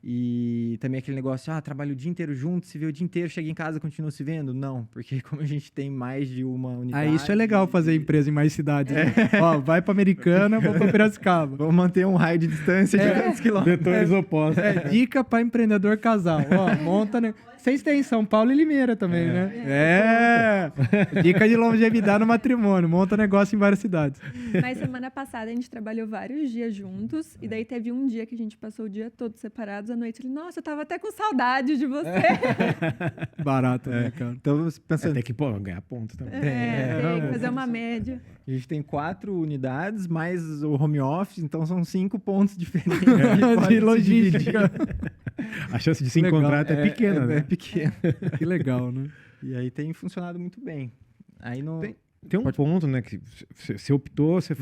E também aquele negócio, trabalho o dia inteiro junto, se vê o dia inteiro, chega em casa, continua se vendo? Não, porque como a gente tem mais de uma unidade... Isso é legal fazer empresa em mais cidades. Né? Ó, vai pra Americana, vou pra Piracicaba. Vamos manter um raio de distância de 500 quilômetros. Vetores opostos. Dica pra empreendedor casal. Ó, monta... Né? Vocês têm São Paulo e Limeira também, né? Dica de longevidade no matrimônio. Monta negócio em várias cidades. Mas semana passada a gente trabalhou vários dias juntos. E daí teve um dia que a gente passou o dia todo separados. À noite ele, nossa, eu tava até com saudade de você. Barato, né, cara? Então, pensando, Tem que ganhar ponto também. Tem que fazer uma média. a gente tem 4 unidades, mais o home office, então são 5 pontos diferentes. De logística. A chance de se Legal. encontrar é pequena, né? É pequena. Que legal, né? E aí tem funcionado muito bem. Aí no... Tem um ponto, né? Que você optou, você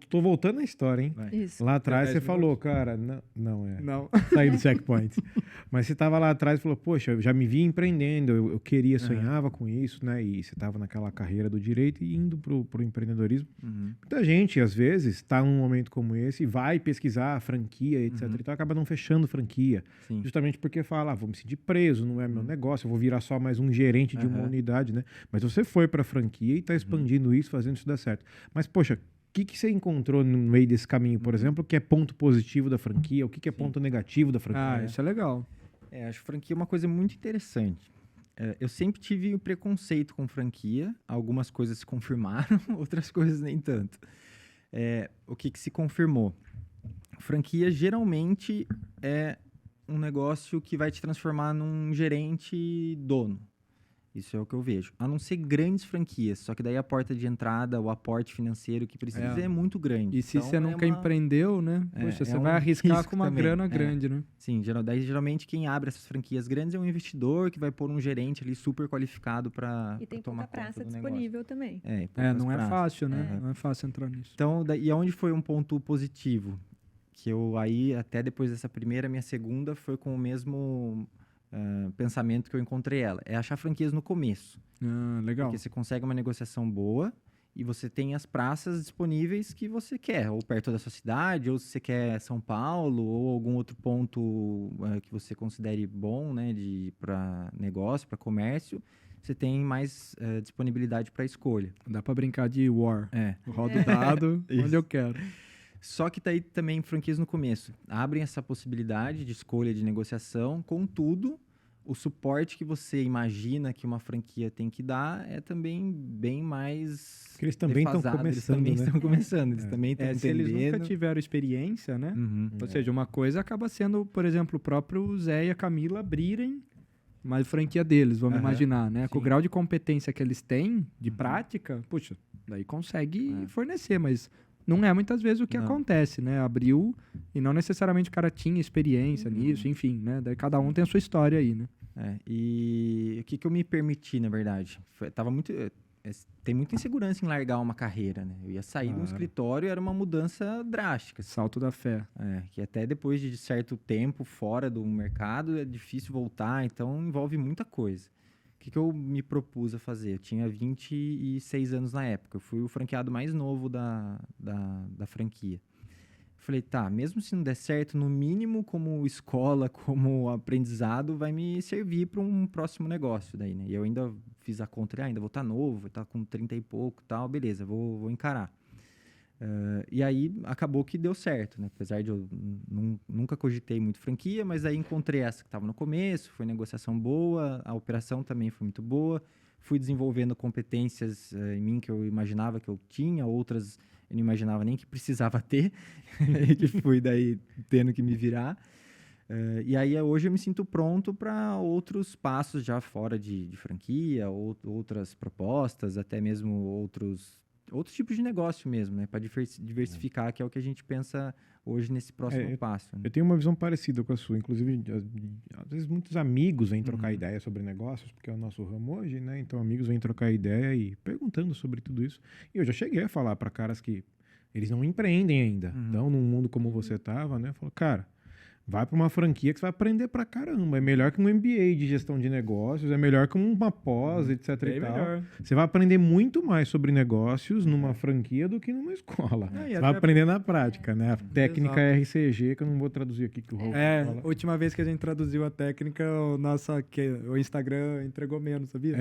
tô voltando na história, hein? Isso. Lá atrás Tem você 10 falou, cara, não é. Não. Sair do checkpoint. Mas você estava lá atrás e falou, poxa, eu já me vi empreendendo, eu queria, sonhava com isso, né? E você estava naquela carreira do direito e indo pro empreendedorismo. Muita gente, às vezes, está num momento como esse e vai pesquisar franquia, etc. Então acaba não fechando franquia. Sim. Justamente porque fala, vou me sentir preso, não é meu negócio, eu vou virar só mais um gerente de uma unidade, né? Mas você foi para franquia e está expandindo isso, fazendo isso dar certo. Mas, poxa, o que você encontrou no meio desse caminho, por exemplo, que é ponto positivo da franquia? O que é ponto negativo da franquia? Isso é legal. Acho franquia uma coisa muito interessante. Eu sempre tive o preconceito com franquia. Algumas coisas se confirmaram, outras coisas nem tanto. O que se confirmou? Franquia geralmente é um negócio que vai te transformar num gerente dono. Isso é o que eu vejo. A não ser grandes franquias. Só que daí a porta de entrada, o aporte financeiro que precisa é muito grande. E se Então, você nunca empreendeu, né? Poxa, você vai arriscar com uma também. grana grande, né? Sim, daí geralmente quem abre essas franquias grandes é um investidor que vai pôr um gerente ali super qualificado para E tem tomar pouca praça conta do disponível também. negócio. poucas Não é praças. fácil, né? Não é fácil entrar nisso. Então, e aonde foi um ponto positivo? Que eu aí, até depois dessa primeira, minha segunda foi com o mesmo pensamento que eu encontrei ela. É achar franquias no começo. Legal. Porque você consegue uma negociação boa e você tem as praças disponíveis que você quer, ou perto da sua cidade, ou se você quer São Paulo, ou algum outro ponto que você considere bom, né, para negócio, para comércio, você tem mais disponibilidade para escolha. Dá pra brincar de war. É. Rodo o dado onde eu quero. Só que tá aí também franquias no começo. Abrem essa possibilidade de escolha de negociação, contudo, o suporte que você imagina que uma franquia tem que dar é também bem mais Porque eles também estão defasado. começando, Eles também né? estão começando, eles também estão Se eles nunca entendendo. tiveram experiência, né? Uhum. Ou seja, uma coisa acaba sendo, por exemplo, o próprio Zé e a Camila abrirem uma franquia deles, vamos imaginar, né? Com o grau de competência que eles têm, de prática, puxa, daí consegue fornecer, mas não é muitas vezes o que acontece, né? Abriu e não necessariamente o cara tinha experiência nisso, enfim, né? Daí cada um tem a sua história aí, né? E o que eu me permiti, na verdade? Tem muita insegurança em largar uma carreira, né? Eu ia sair de um escritório, era uma mudança drástica. Salto da fé. Que até depois de certo tempo fora do mercado é difícil voltar, então envolve muita coisa. O que eu me propus a fazer? Eu tinha 26 anos na época, eu fui o franqueado mais novo da franquia. falei, tá, mesmo se não der certo, no mínimo como escola, como aprendizado, vai me servir para um próximo negócio daí, né? E eu ainda fiz a conta, ainda vou estar novo, vou estar com 30 e pouco e tal, beleza, vou encarar. E aí acabou que deu certo, né? Apesar de eu nunca cogitei muito franquia, mas aí encontrei essa que estava no começo, foi negociação boa, a operação também foi muito boa, fui desenvolvendo competências em mim que eu imaginava que eu tinha, outras eu não imaginava nem que precisava ter, que fui daí tendo que me virar. E aí hoje eu me sinto pronto para outros passos já fora de franquia, outras propostas, até mesmo outros tipos de negócio mesmo, né? Para diversificar, que é o que a gente pensa hoje nesse próximo passo. Né? Eu tenho uma visão parecida com a sua. Inclusive, às vezes muitos amigos vêm trocar ideia sobre negócios, porque é o nosso ramo hoje, né? Então, amigos vêm trocar ideia e perguntando sobre tudo isso. E eu já cheguei a falar para caras que eles não empreendem ainda. Então, num mundo como você estava, né? Falou, cara, vai para uma franquia que você vai aprender pra caramba. É melhor que um MBA de gestão de negócios, é melhor que uma pós, etc. e tal. Melhor. Você vai aprender muito mais sobre negócios numa franquia do que numa escola. Você vai aprender na prática, né? A técnica RCG, que eu não vou traduzir aqui, que o Raul fala. A última vez que a gente traduziu a técnica, o Instagram entregou menos, sabia?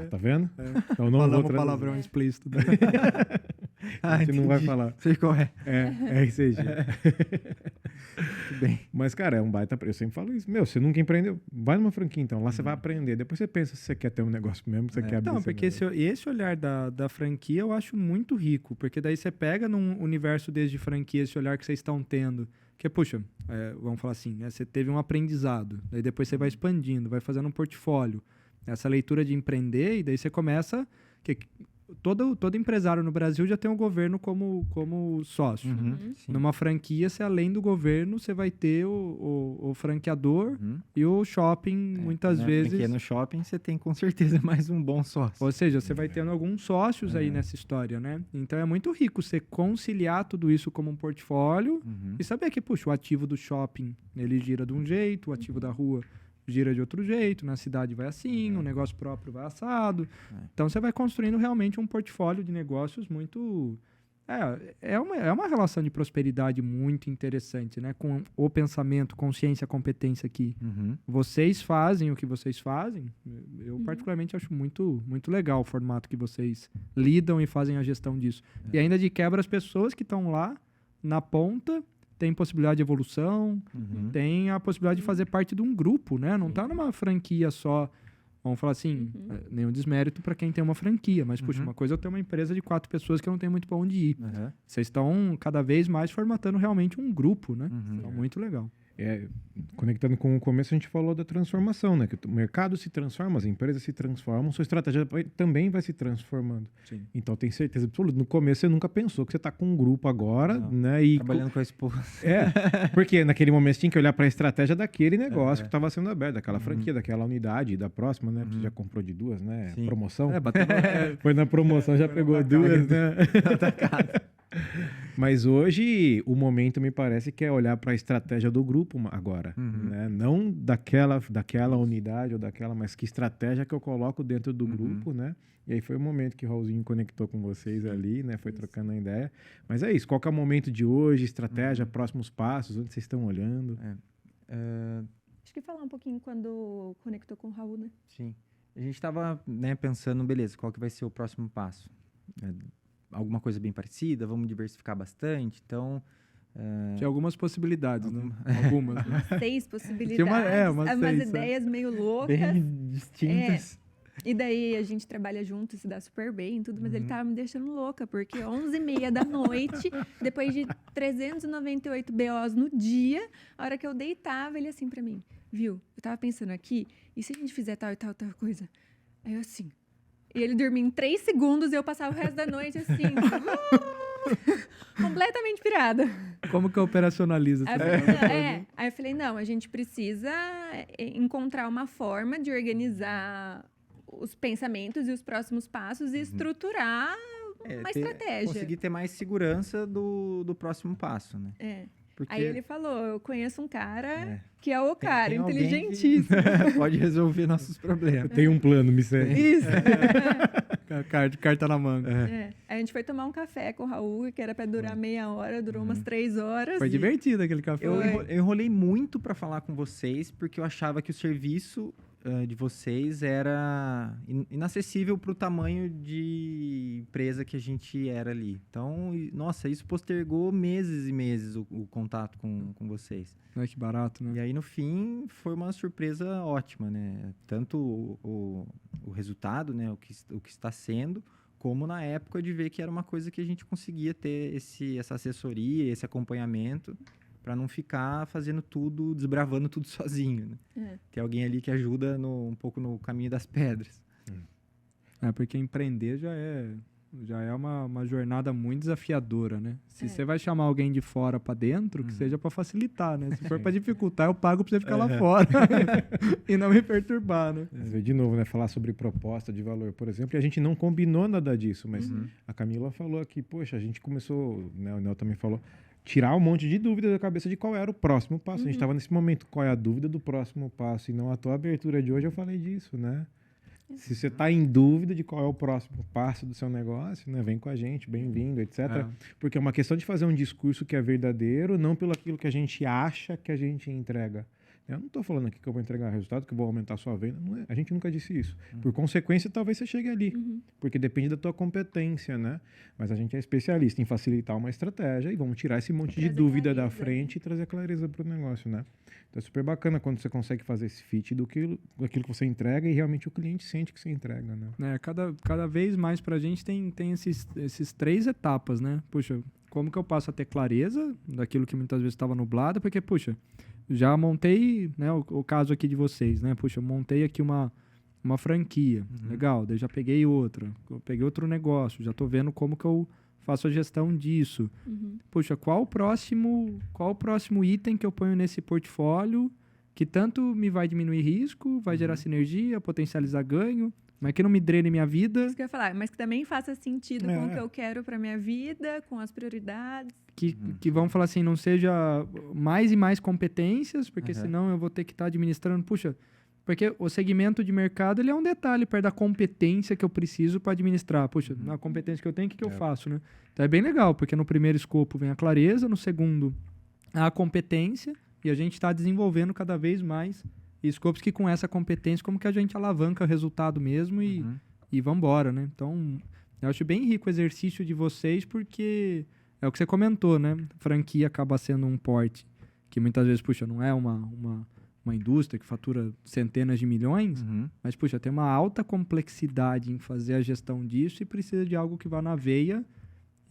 Tá vendo? Então não falamos palavrão explícito. A gente não vai falar. Sei qual é. RCG. Bem. Mas, cara, é um baita... Eu sempre falo isso. Você nunca empreendeu? Vai numa franquia, então. Lá você vai aprender. Depois você pensa se você quer ter um negócio mesmo, se você quer abrir. Não, porque esse olhar da franquia eu acho muito rico. Porque daí você pega num universo desde franquia, esse olhar que vocês estão tendo. Que puxa, vamos falar assim, né? Você teve um aprendizado. Daí depois você vai expandindo, vai fazendo um portfólio. Essa leitura de empreender, e daí você começa... Todo empresário no Brasil já tem o governo como sócio. Numa franquia, você, além do governo, você vai ter o franqueador e o shopping, muitas vezes. Porque no shopping você tem com certeza mais um bom sócio. Ou seja, você vai tendo alguns sócios aí nessa história, né? Então é muito rico você conciliar tudo isso como um portfólio e saber que, puxa, o ativo do shopping ele gira de um jeito, o ativo da rua gira de outro jeito, na cidade vai assim, o negócio próprio vai assado. Então, você vai construindo realmente um portfólio de negócios muito... É uma relação de prosperidade muito interessante, né? Com o pensamento, consciência, competência aqui. Vocês fazem o que vocês fazem. Eu, particularmente, acho muito, muito legal o formato que vocês lidam e fazem a gestão disso. E ainda de quebra, as pessoas que estão lá, na ponta... tem possibilidade de evolução, tem a possibilidade de fazer parte de um grupo, né? Não tá numa franquia só, vamos falar assim, nenhum desmérito para quem tem uma franquia, mas, puxa, uma coisa é eu ter uma empresa de 4 pessoas que eu não tenho muito para onde ir. Vocês estão cada vez mais formatando realmente um grupo, né? Então, muito legal. Conectando com o começo, a gente falou da transformação, né? Que o mercado se transforma, as empresas se transformam, sua estratégia também vai se transformando. Sim. Então, tem certeza absoluta. No começo, você nunca pensou que você está com um grupo agora, né? E trabalhando com a esposa. Porque naquele momento você tinha que olhar para a estratégia daquele negócio que estava sendo aberto, daquela franquia, daquela unidade, da próxima, né? Você já comprou de 2, né? Sim. Promoção. Foi na promoção, já pegou 2, né? Mas hoje, o momento me parece que é olhar para a estratégia do grupo agora, né? Não daquela unidade ou daquela, mas que estratégia que eu coloco dentro do grupo, né? E aí foi o momento que o Raulzinho conectou com vocês ali, né? Foi trocando a ideia. Mas é isso, qual que é o momento de hoje, estratégia, próximos passos, onde vocês estão olhando? Acho que falar um pouquinho quando conectou com o Raul, né? Sim. A gente estava, né, pensando, beleza, qual que vai ser o próximo passo? Alguma coisa bem parecida, vamos diversificar bastante, então... Tinha algumas possibilidades, né? Algumas. Né? 6 possibilidades. Tinha umas 6, ideias meio loucas. Bem distintas. E daí a gente trabalha junto, se dá super bem, tudo, mas ele tava me deixando louca, porque 11h30 da noite, depois de 398 BOs no dia, a hora que eu deitava, ele assim pra mim, viu? Eu tava pensando aqui, e se a gente fizer tal e tal coisa? Aí eu assim... E ele dormia em 3 segundos e eu passava o resto da noite assim, completamente pirada. Como que operacionaliza? Aí eu falei, não, a gente precisa encontrar uma forma de organizar os pensamentos e os próximos passos e estruturar uma estratégia. Conseguir ter mais segurança do próximo passo, né? Porque... Aí ele falou, eu conheço um cara que é o cara, inteligentíssimo. Pode resolver nossos problemas. Tem um plano, me segue. Isso. Carta na manga. A gente foi tomar um café com o Raul, que era pra durar meia hora, durou umas 3 horas. Foi divertido aquele café. Eu enrolei muito para falar com vocês, porque eu achava que o serviço de vocês era inacessível para o tamanho de empresa que a gente era ali. Então, nossa, isso postergou meses e meses o contato com vocês. Ai, que barato, né? E aí, no fim, foi uma surpresa ótima, né? Tanto o resultado, né? O que está sendo, como na época de ver que era uma coisa que a gente conseguia ter essa assessoria, esse acompanhamento, para não ficar fazendo tudo, desbravando tudo sozinho, né? Tem alguém ali que ajuda um pouco no caminho das pedras. Porque empreender já é uma jornada muito desafiadora, né? Se você vai chamar alguém de fora para dentro, que seja para facilitar, né? Se for para dificultar, eu pago para você ficar lá fora e não me perturbar, né? De novo, né? Falar sobre proposta de valor, por exemplo, e a gente não combinou nada disso, mas a Camila falou aqui, poxa, a gente começou, né, o Nel também falou, tirar um monte de dúvida da cabeça de qual era o próximo passo. A gente estava nesse momento, qual é a dúvida do próximo passo? E não a tua abertura de hoje eu falei disso, né? Se você está em dúvida de qual é o próximo passo do seu negócio, né? Vem com a gente, bem-vindo, etc. Porque é uma questão de fazer um discurso que é verdadeiro, não pelo aquilo que a gente acha que a gente entrega. Eu não estou falando aqui que eu vou entregar resultado, que eu vou aumentar a sua venda. Não é. A gente nunca disse isso. Por consequência, talvez você chegue ali. Porque depende da tua competência, né? Mas a gente é especialista em facilitar uma estratégia e vamos tirar esse monte de dúvida da frente e trazer clareza para o negócio, né? Então é super bacana quando você consegue fazer esse fit daquilo que você entrega e realmente o cliente sente que você entrega, né? Cada vez mais para a gente tem esses 3 etapas, né? Puxa, como que eu passo a ter clareza daquilo que muitas vezes estava nublado? Porque, puxa, já montei, né, o caso aqui de vocês, né? Puxa, eu montei aqui uma franquia, legal, daí já peguei outra, eu peguei outro negócio, já estou vendo como que eu faço a gestão disso. Puxa, qual o próximo item que eu ponho nesse portfólio que tanto me vai diminuir risco, vai gerar sinergia, potencializar ganho, mas que não me drene minha vida. Isso que eu ia falar, mas que também faça sentido com o que eu quero para minha vida, com as prioridades. Que vão falar assim, não seja mais e mais competências, porque senão eu vou ter que estar administrando. Puxa, porque o segmento de mercado ele é um detalhe perto da competência que eu preciso para administrar. Puxa, na competência que eu tenho, o que eu faço, né? Então é bem legal, porque no primeiro escopo vem a clareza, no segundo a competência, e a gente está desenvolvendo cada vez mais escopos que com essa competência, como que a gente alavanca o resultado mesmo e vambora, né? Então, eu acho bem rico o exercício de vocês, porque é o que você comentou, né? Franquia acaba sendo um porte que muitas vezes, puxa, não é uma indústria que fatura centenas de milhões, mas, puxa, tem uma alta complexidade em fazer a gestão disso e precisa de algo que vá na veia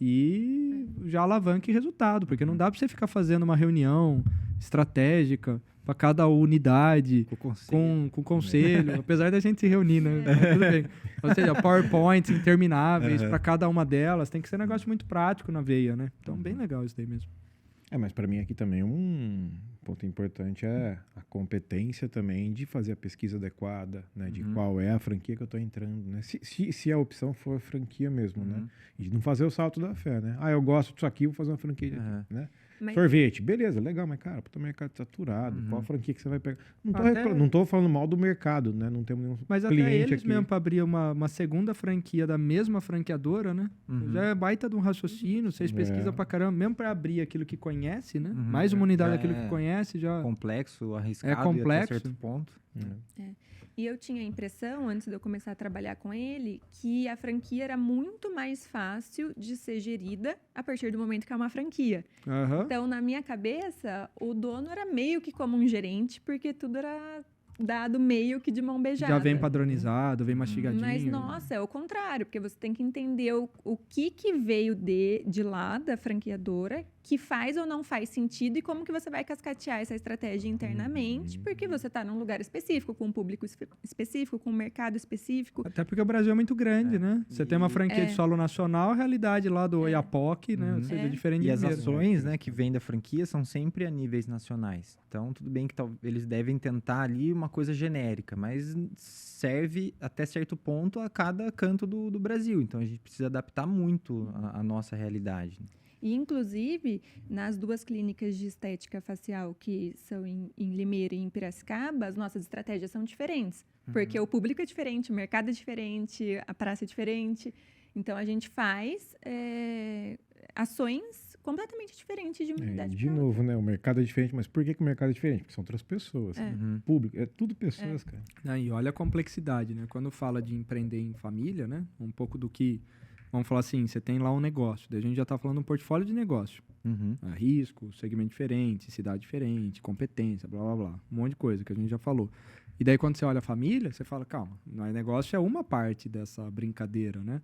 e já alavanque resultado, porque não dá para você ficar fazendo uma reunião estratégica para cada unidade, com o conselho, apesar da gente se reunir, né? Mas tudo bem. Ou seja, PowerPoints intermináveis para cada uma delas, tem que ser um negócio muito prático na veia, né? Então, bem legal isso daí mesmo. Mas para mim aqui também um ponto importante é a competência também de fazer a pesquisa adequada, né? De qual é a franquia que eu estou entrando, né? Se a opção for franquia mesmo, né? E de não fazer o salto da fé, né? Eu gosto disso aqui, vou fazer uma franquia aqui, né? Sorvete, beleza, legal, mas cara, o mercado saturado, qual franquia que você vai pegar? Não tô falando mal do mercado, né? Não temos nenhum mas cliente até eles aqui. mesmo para abrir uma segunda franquia da mesma franqueadora, né? Já é baita de um raciocínio, vocês pesquisam pra caramba, mesmo para abrir aquilo que conhece, né? Mais uma unidade daquilo que conhece, já... Complexo, arriscado, é complexo. E até certo ponto. E eu tinha a impressão, antes de eu começar a trabalhar com ele, que a franquia era muito mais fácil de ser gerida a partir do momento que é uma franquia. Então, na minha cabeça, o dono era meio que como um gerente, porque tudo era dado meio que de mão beijada. Já vem padronizado, vem mastigadinho. Mas, nossa, é o contrário, porque você tem que entender o que veio de lá da franqueadora, que faz ou não faz sentido e como que você vai cascatear essa estratégia internamente, porque você está num lugar específico, com um público específico, com um mercado específico. Até porque o Brasil é muito grande, né? Você tem uma franquia de solo nacional, a realidade lá do Oiapoque, né? Ou seja, diferente de as ações, né, que vêm da franquia são sempre a níveis nacionais. Então, tudo bem que eles devem tentar ali uma coisa genérica, mas serve até certo ponto a cada canto do Brasil. Então, a gente precisa adaptar muito a nossa realidade. E, inclusive, nas 2 clínicas de estética facial que são em Limeira e em Piracicaba, as nossas estratégias são diferentes. Porque o público é diferente, o mercado é diferente, a praça é diferente. Então, a gente faz ações completamente diferentes de uma unidade De pra outra. novo, né? O mercado é diferente, mas por que o mercado é diferente? Porque são outras pessoas. Público, é tudo pessoas, cara. Aí, olha a complexidade, né? Quando fala de empreender em família, né? Um pouco do que... Vamos falar assim, você tem lá um negócio. Daí a gente já está falando um portfólio de negócio. Risco, segmento diferente, cidade diferente, competência, blá, blá, blá. Um monte de coisa que a gente já falou. E daí, quando você olha a família, você fala, calma, o negócio é uma parte dessa brincadeira, né?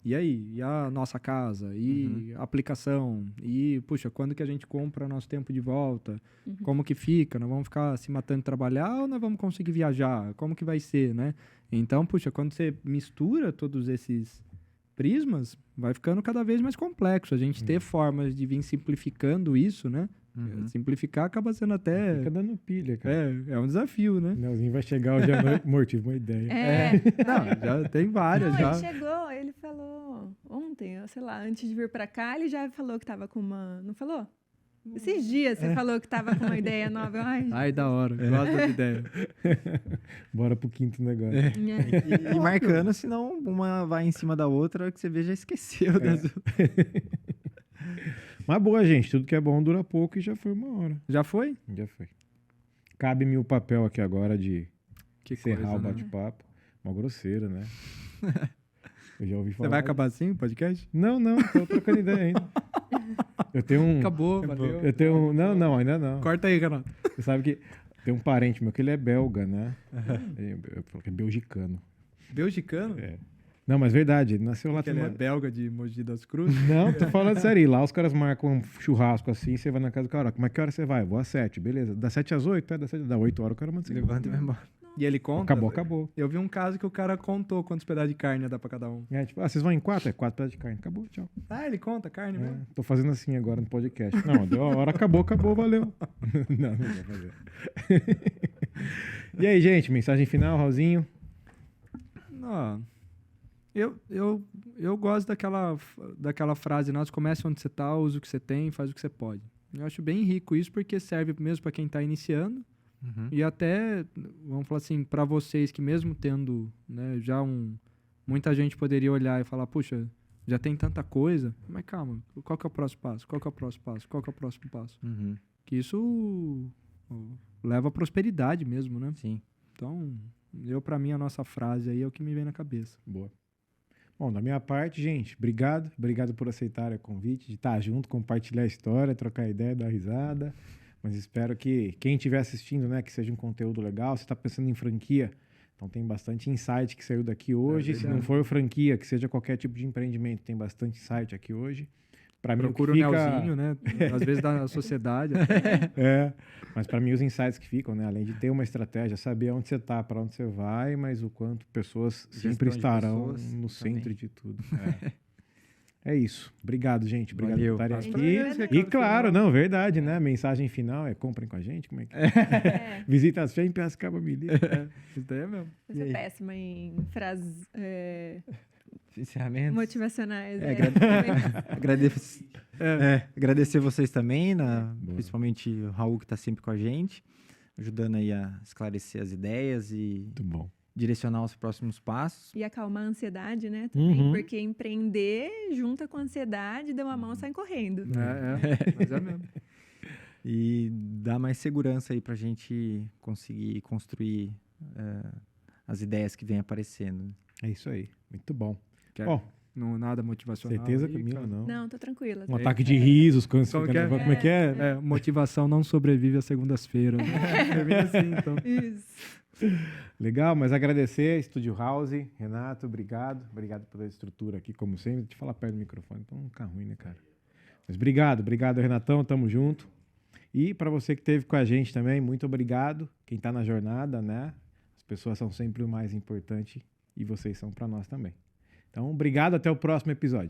E aí? E a nossa casa? E a aplicação? E, puxa, quando que a gente compra nosso tempo de volta? Como que fica? Nós vamos ficar se matando de trabalhar ou nós vamos conseguir viajar? Como que vai ser, né? Então, puxa, quando você mistura todos esses prismas, vai ficando cada vez mais complexo. A gente ter formas de vir simplificando isso, né? Simplificar acaba sendo até... Fica dando pilha, cara. É um desafio, né? O Nelzinho vai chegar hoje à noite. Amor, tive uma ideia. Não, já tem várias, Não, já. ele chegou, ele falou ontem, sei lá, antes de vir pra cá, ele já falou que tava com uma... Não falou? Esses dias você falou que tava com uma ideia nova. Ai, da hora. Gosto da ideia. Bora pro quinto negócio. E marcando, senão uma vai em cima da outra, que você vê, já esqueceu. Mas boa, gente. Tudo que é bom dura pouco e já foi uma hora. Já foi? Já foi. Cabe-me o papel aqui agora de Que encerrar coisa, o né? bate-papo. Uma grosseira, né? Eu já ouvi falar. Você vai acabar assim o podcast? Não, tô trocando ideia ainda. Eu tenho um... Acabou, valeu. Eu tenho um... Não, ainda não. Corta aí, Renato. Você sabe que tem um parente meu que ele é belga, né? Eu falo que é belgicano. Belgicano? É. Não, mas verdade, ele nasceu lá... Porque ele é belga de Mogi das Cruzes? Não, tô falando sério. E lá os caras marcam um churrasco assim, você vai na casa do cara, como é que hora você vai? Eu vou às 7, beleza. Das 7 às 8? Dá 8 horas, o cara manda você Levanta e vai embora. E ele conta? Acabou. Eu vi um caso que o cara contou quantos pedaços de carne ia dar pra cada um. É, tipo, vocês vão em 4? É 4 pedaços de carne. Acabou, tchau. Ah, ele conta carne mesmo? Tô fazendo assim agora no podcast. Não, deu a hora, acabou, valeu. Não vou fazer. E aí, gente, mensagem final, Raulzinho? Não. Eu gosto daquela frase, nós comece onde você tá, usa o que você tem, faz o que você pode. Eu acho bem rico isso, porque serve mesmo para quem está iniciando e até, vamos falar assim, para vocês que mesmo tendo, né, muita gente poderia olhar e falar, puxa, já tem tanta coisa, mas calma, qual que é o próximo passo? Qual que é o próximo passo? Qual que é o próximo passo? Que isso leva à prosperidade mesmo, né? Sim. Então, para mim, a nossa frase aí é o que me vem na cabeça. Boa. Bom, da minha parte, gente, obrigado. Obrigado por aceitar o convite, de estar junto, compartilhar a história, trocar ideia, dar risada. Mas espero que quem estiver assistindo, né, que seja um conteúdo legal. Você está pensando em franquia, então tem bastante insight que saiu daqui hoje. Se não for franquia, que seja qualquer tipo de empreendimento, tem bastante insight aqui hoje. Para mim, Procura o Nelzinho, né? Às vezes da sociedade. Mas para mim os insights que ficam, né? Além de ter uma estratégia, saber onde você está, para onde você vai, mas o quanto pessoas sempre estarão no centro de tudo. É isso. Obrigado, gente. Obrigado por estarem aqui. E claro, não, verdade, né? Mensagem final é comprem com a gente, como é que é? Visita as feiras em Piracicaba, me liga. Isso daí é mesmo. Eu sou péssima em frases Encerramentos. motivacionais. Agradecer vocês também, principalmente o Raul, que está sempre com a gente, ajudando aí a esclarecer as ideias e Muito bom. direcionar os próximos passos. E acalmar a ansiedade, né? Também, porque empreender junta com a ansiedade, deu uma mão e sai correndo. Mas é mesmo. E dar mais segurança aí para a gente conseguir construir as ideias que vêm aparecendo. É isso aí. Muito bom. Ó, não nada motivacional. Certeza, aí, Camila, cara. não. Não, tô tranquila. Um ataque de risos. Como é que é? É, motivação não sobrevive às segundas-feiras. Né? É bem assim, então. Isso. Legal, mas agradecer, Estúdio House, Renato, obrigado. Obrigado pela estrutura aqui, como sempre. Te falar perto do microfone, então não fica ruim, né, cara? Mas obrigado, Renatão, tamo junto. E para você que esteve com a gente também, muito obrigado. Quem tá na jornada, né? As pessoas são sempre o mais importante e vocês são para nós também. Então, obrigado, até o próximo episódio.